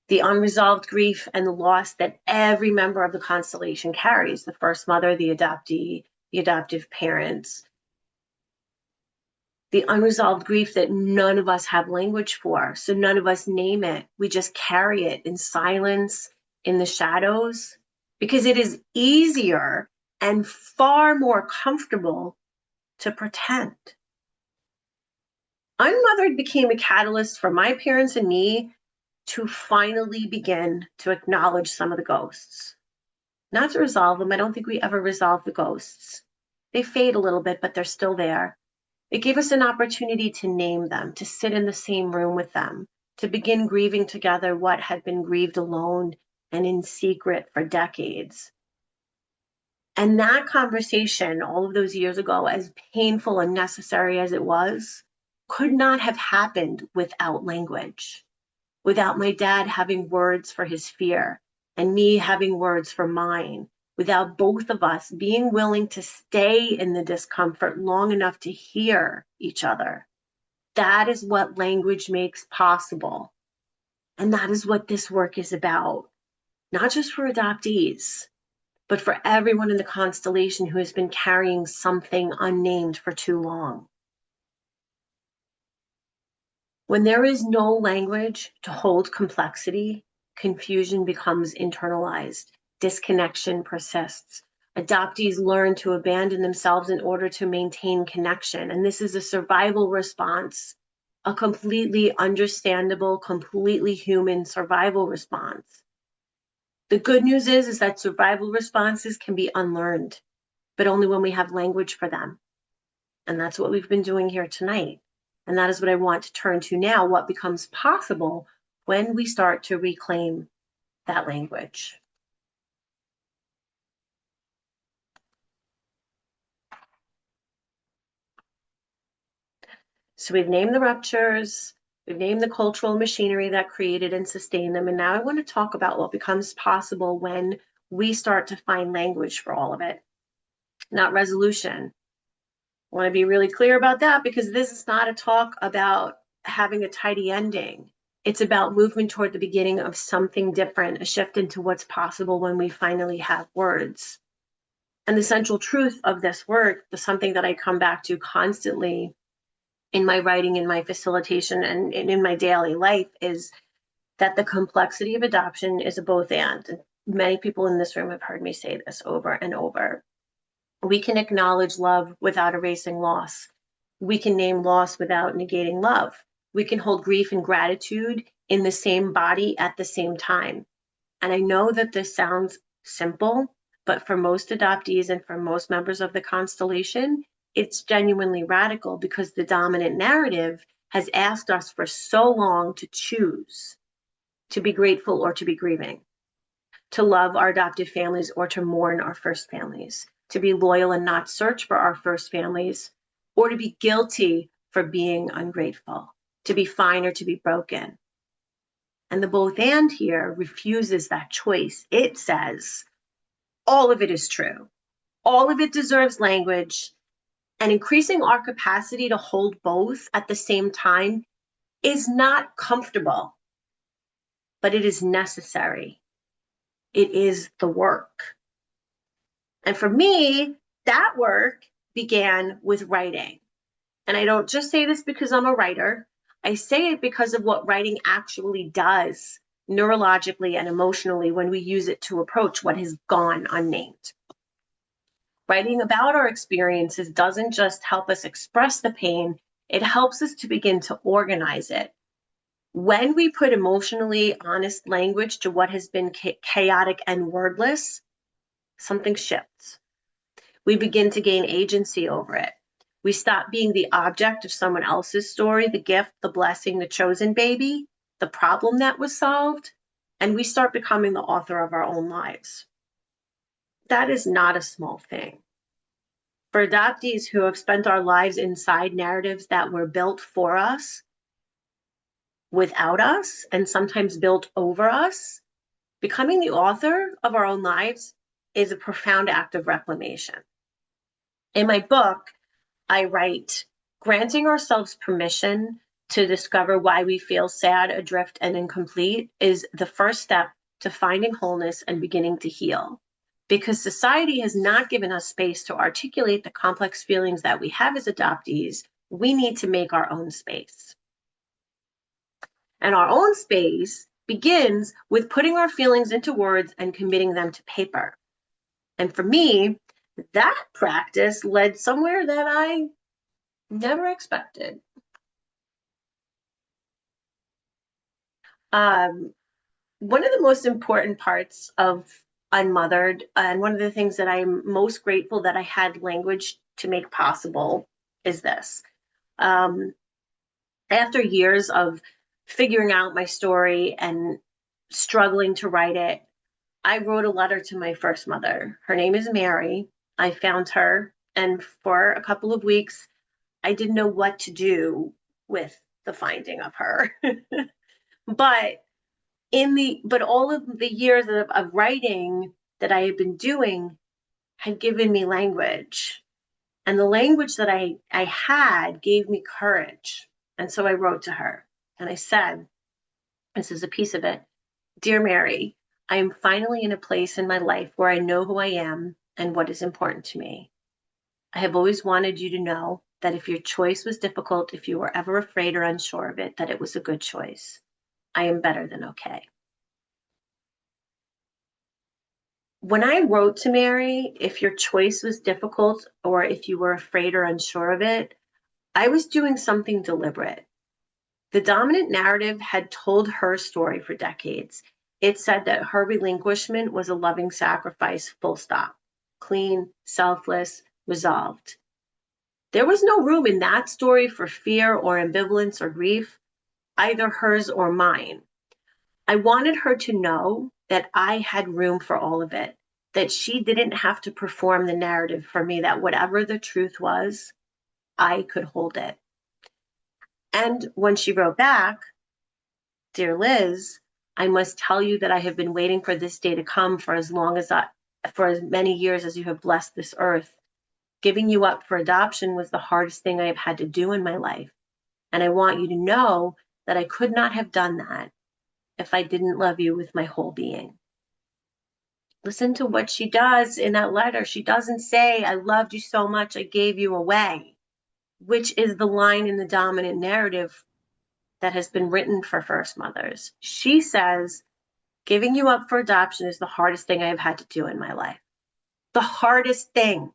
The unresolved grief and the loss that every member of the constellation carries, the first mother, the adoptee, the adoptive parents, the unresolved grief that none of us have language for. So none of us name it. We just carry it in silence, in the shadows, because it is easier and far more comfortable to pretend. Unmothered became a catalyst for my parents and me to finally begin to acknowledge some of the ghosts. Not to resolve them. I don't think we ever resolve the ghosts. They fade a little bit, but they're still there. It gave us an opportunity to name them, to sit in the same room with them, to begin grieving together what had been grieved alone and in secret for decades. And that conversation, all of those years ago, as painful and necessary as it was, could not have happened without language, without my dad having words for his fear and me having words for mine, without both of us being willing to stay in the discomfort long enough to hear each other. That is what language makes possible. And that is what this work is about, not just for adoptees, but for everyone in the constellation who has been carrying something unnamed for too long. When there is no language to hold complexity, confusion becomes internalized, disconnection persists. Adoptees learn to abandon themselves in order to maintain connection. And this is a survival response, a completely understandable, completely human survival response. The good news is that survival responses can be unlearned, but only when we have language for them. And that's what we've been doing here tonight. And that is what I want to turn to now, what becomes possible when we start to reclaim that language. So we've named the ruptures, we've named the cultural machinery that created and sustained them. And now I want to talk about what becomes possible when we start to find language for all of it, not resolution. I want to be really clear about that, because this is not a talk about having a tidy ending. It's about movement toward the beginning of something different, a shift into what's possible when we finally have words. And the central truth of this work, the something that I come back to constantly in my writing, in my facilitation, and in my daily life, is that the complexity of adoption is a both and. Many people in this room have heard me say this over and over. We can acknowledge love without erasing loss. We can name loss without negating love. We can hold grief and gratitude in the same body at the same time. And I know that this sounds simple, but for most adoptees and for most members of the constellation, it's genuinely radical, because the dominant narrative has asked us for so long to choose, to be grateful or to be grieving, to love our adoptive families or to mourn our first families, to be loyal and not search for our first families, or to be guilty for being ungrateful, to be fine or to be broken. And the both and here refuses that choice. It says, all of it is true. All of it deserves language. And increasing our capacity to hold both at the same time is not comfortable, but it is necessary. It is the work. And for me, that work began with writing. And I don't just say this because I'm a writer. I say it because of what writing actually does neurologically and emotionally when we use it to approach what has gone unnamed. Writing about our experiences doesn't just help us express the pain, it helps us to begin to organize it. When we put emotionally honest language to what has been chaotic and wordless, something shifts. We begin to gain agency over it. We stop being the object of someone else's story, the gift, the blessing, the chosen baby, the problem that was solved, and we start becoming the author of our own lives. That is not a small thing. For adoptees who have spent our lives inside narratives that were built for us, without us, and sometimes built over us, becoming the author of our own lives is a profound act of reclamation. In my book, I write, granting ourselves permission to discover why we feel sad, adrift, and incomplete is the first step to finding wholeness and beginning to heal. Because society has not given us space to articulate the complex feelings that we have as adoptees, we need to make our own space. And our own space begins with putting our feelings into words and committing them to paper. And for me, that practice led somewhere that I never expected. One of the most important parts of Unmothered, and one of the things that I'm most grateful that I had language to make possible, is this. After years of figuring out my story and struggling to write it, I wrote a letter to my first mother. Her name is Mary. I found her, and for a couple of weeks, I didn't know what to do with the finding of her. But all of the years of writing that I had been doing had given me language. And the language that I had gave me courage. And so I wrote to her and I said, this is a piece of it. Dear Mary, I am finally in a place in my life where I know who I am and what is important to me. I have always wanted you to know that if your choice was difficult, if you were ever afraid or unsure of it, that it was a good choice. I am better than okay. When I wrote to Mary, if your choice was difficult or if you were afraid or unsure of it, I was doing something deliberate. The dominant narrative had told her story for decades. It said that her relinquishment was a loving sacrifice, full stop. Clean, selfless, resolved. There was no room in that story for fear or ambivalence or grief, either hers or mine. I wanted her to know that I had room for all of it, that she didn't have to perform the narrative for me, that whatever the truth was, I could hold it. And when she wrote back, Dear Liz, I must tell you that I have been waiting for this day to come for as many years as you have blessed this earth. Giving you up for adoption was the hardest thing I have had to do in my life. And I want you to know that I could not have done that if I didn't love you with my whole being. Listen to what she does in that letter. She doesn't say, I loved you so much, I gave you away, which is the line in the dominant narrative that has been written for first mothers. She says, giving you up for adoption is the hardest thing I have had to do in my life. The hardest thing.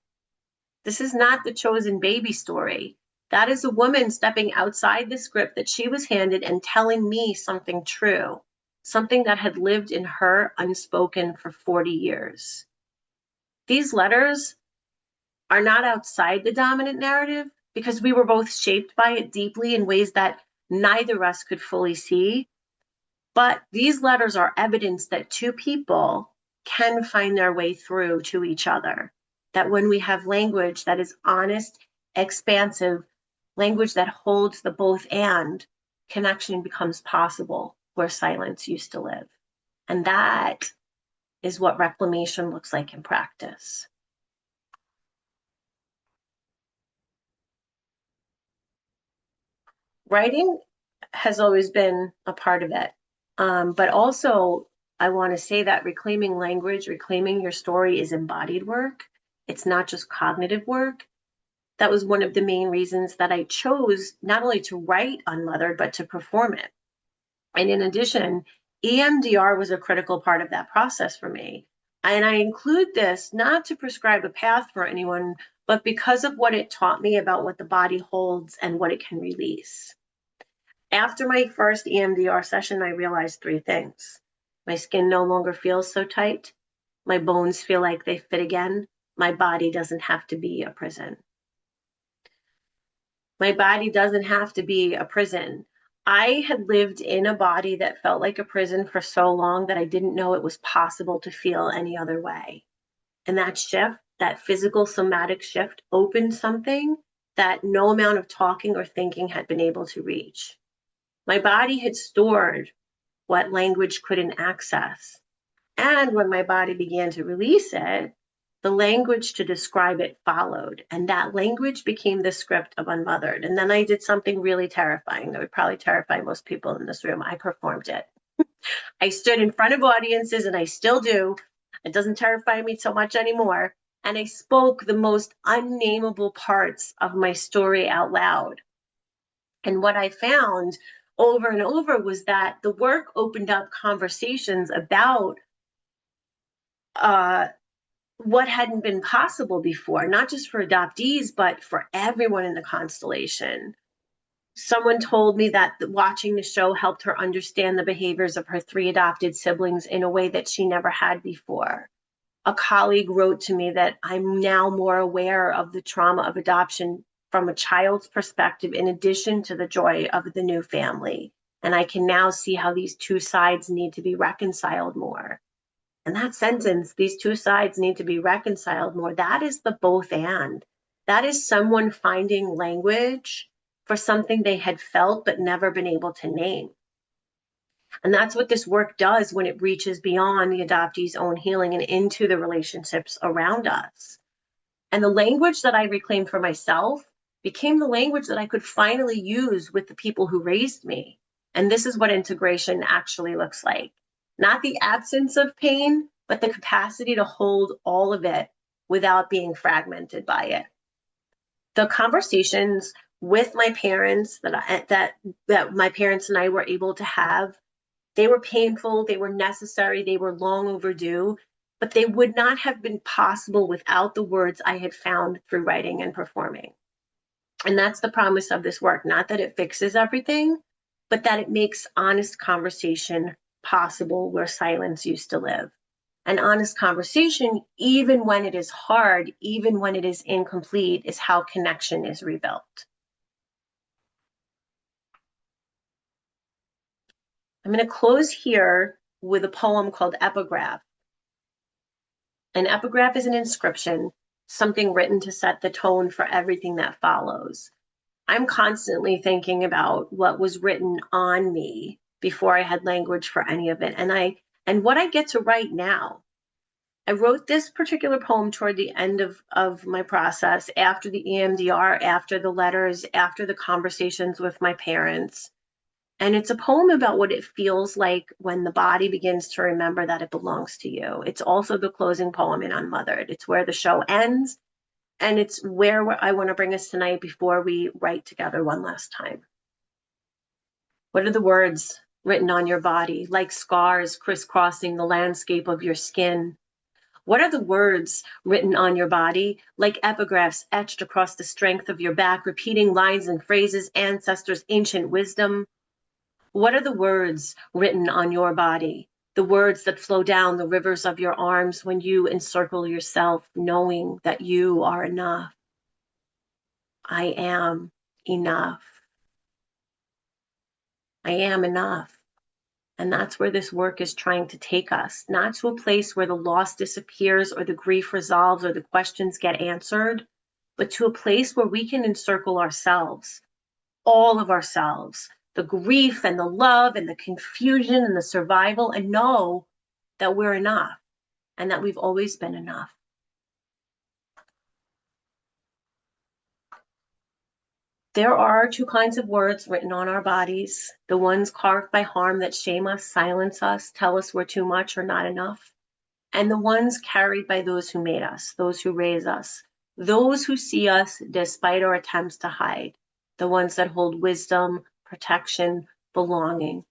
This is not the chosen baby story. That is a woman stepping outside the script that she was handed and telling me something true, something that had lived in her unspoken for 40 years. These letters are not outside the dominant narrative because we were both shaped by it deeply in ways that neither of us could fully see. But these letters are evidence that two people can find their way through to each other. That when we have language that is honest, expansive, language that holds the both and, connection becomes possible where silence used to live. And that is what reclamation looks like in practice. Writing has always been a part of it. But also, I want to say that reclaiming language, reclaiming your story is embodied work. It's not just cognitive work. That was one of the main reasons that I chose not only to write Unmothered, but to perform it. And in addition, EMDR was a critical part of that process for me. And I include this not to prescribe a path for anyone, but because of what it taught me about what the body holds and what it can release. After my first EMDR session, I realized three things. My skin no longer feels so tight. My bones feel like they fit again. My body doesn't have to be a prison. My body doesn't have to be a prison. I had lived in a body that felt like a prison for so long that I didn't know it was possible to feel any other way. And that shift, that physical somatic shift, opened something that no amount of talking or thinking had been able to reach. My body had stored what language couldn't access. And when my body began to release it, the language to describe it followed. And that language became the script of Unmothered. And then I did something really terrifying that would probably terrify most people in this room. I performed it. I stood in front of audiences, and I still do. It doesn't terrify me so much anymore. And I spoke the most unnameable parts of my story out loud. And what I found over and over was that the work opened up conversations about what hadn't been possible before, not just for adoptees, but for everyone in the constellation. Someone told me that watching the show helped her understand the behaviors of her 3 adopted siblings in a way that she never had before. A colleague wrote to me that I'm now more aware of the trauma of adoption from a child's perspective, in addition to the joy of the new family. And I can now see how these two sides need to be reconciled more. And that sentence, these two sides need to be reconciled more, that is the both and. That is someone finding language for something they had felt but never been able to name. And that's what this work does when it reaches beyond the adoptee's own healing and into the relationships around us. And the language that I reclaimed for myself became the language that I could finally use with the people who raised me. And this is what integration actually looks like. Not the absence of pain, but the capacity to hold all of it without being fragmented by it. The conversations with my parents that my parents and I were able to have, they were painful, they were necessary, they were long overdue, but they would not have been possible without the words I had found through writing and performing. And that's the promise of this work, not that it fixes everything, but that it makes honest conversation possible where silence used to live. An honest conversation, even when it is hard, even when it is incomplete, is how connection is rebuilt. I'm going to close here with a poem called Epigraph. An epigraph is an inscription, something written to set the tone for everything that follows. I'm constantly thinking about what was written on me before I had language for any of it, and what I get to write now. I wrote this particular poem toward the end of my process, after the EMDR, after the letters, after the conversations with my parents. And it's a poem about what it feels like when the body begins to remember that it belongs to you. It's also the closing poem in Unmothered. It's where the show ends, and it's where I want to bring us tonight before we write together one last time. What are the words written on your body, like scars crisscrossing the landscape of your skin? What are the words written on your body, like epigraphs etched across the strength of your back, repeating lines and phrases, ancestors' ancient wisdom? What are the words written on your body? The words that flow down the rivers of your arms when you encircle yourself, knowing that you are enough. I am enough. I am enough. And that's where this work is trying to take us, not to a place where the loss disappears or the grief resolves or the questions get answered, but to a place where we can encircle ourselves, all of ourselves, the grief and the love and the confusion and the survival, and know that we're enough and that we've always been enough. There are two kinds of words written on our bodies, the ones carved by harm that shame us, silence us, tell us we're too much or not enough, and the ones carried by those who made us, those who raise us, those who see us despite our attempts to hide, the ones that hold wisdom, protection, belonging.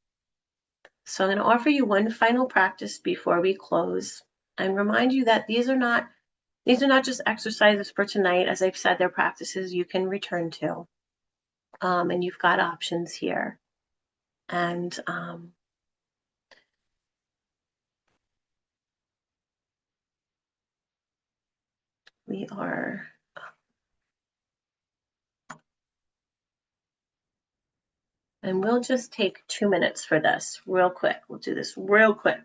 So I'm going to offer you one final practice before we close and remind you that these are not just exercises for tonight. As I've said, they're practices you can return to. And you've got options here. And we are And we'll just take 2 minutes for this real quick. We'll do this real quick.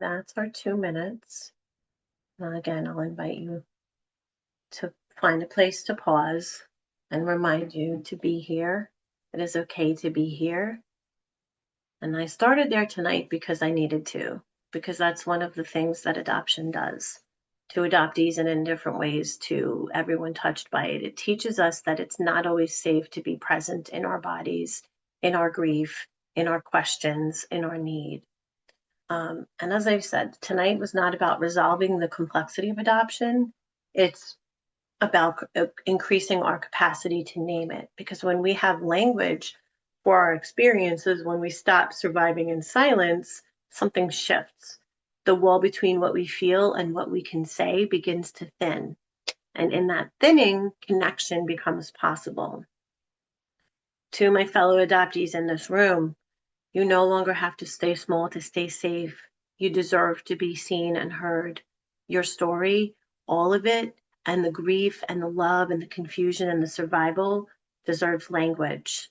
That's our 2 minutes. Now, again, I'll invite you to find a place to pause and remind you to be here. It is okay to be here. And I started there tonight because I needed to, because that's one of the things that adoption does to adoptees and in different ways to everyone touched by it. It teaches us that it's not always safe to be present in our bodies, in our grief, in our questions, in our need. And as I've said, tonight was not about resolving the complexity of adoption. It's about increasing our capacity to name it. Because when we have language for our experiences, when we stop surviving in silence, something shifts. The wall between what we feel and what we can say begins to thin. And in that thinning, connection becomes possible. To my fellow adoptees in this room, you no longer have to stay small to stay safe. You deserve to be seen and heard. Your story, all of it, and the grief and the love and the confusion and the survival deserves language.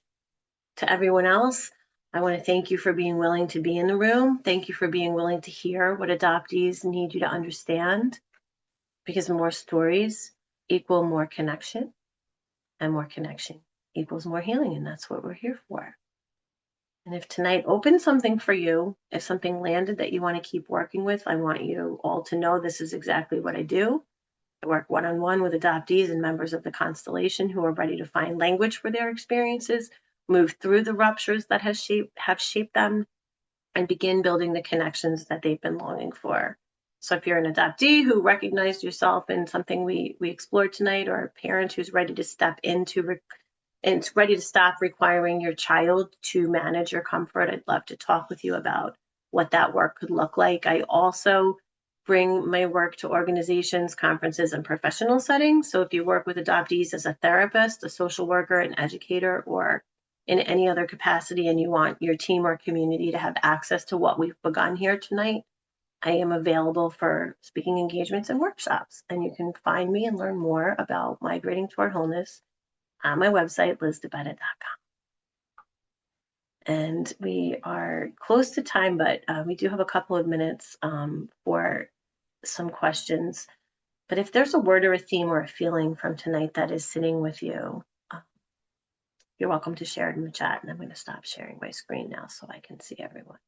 To everyone else, I want to thank you for being willing to be in the room. Thank you for being willing to hear what adoptees need you to understand, because more stories equal more connection, and more connection equals more healing, and that's what we're here for. And if tonight opened something for you, if something landed that you want to keep working with, I want you all to know this is exactly what I do. I work one-on-one with adoptees and members of the constellation who are ready to find language for their experiences, move through the ruptures that have shaped them, and begin building the connections that they've been longing for. So if you're an adoptee who recognized yourself in something we explored tonight, or a parent who's ready to step into and it's ready to stop requiring your child to manage your comfort, I'd love to talk with you about what that work could look like. I also bring my work to organizations, conferences, and professional settings. So if you work with adoptees as a therapist, a social worker, an educator, or in any other capacity, and you want your team or community to have access to what we've begun here tonight, I am available for speaking engagements and workshops. And you can find me and learn more about migrating toward wholeness on my website, lizdebetta.com. And we are close to time, but we do have a couple of minutes for some questions. But if there's a word or a theme or a feeling from tonight that is sitting with you, you're welcome to share it in the chat. And I'm going to stop sharing my screen now so I can see everyone.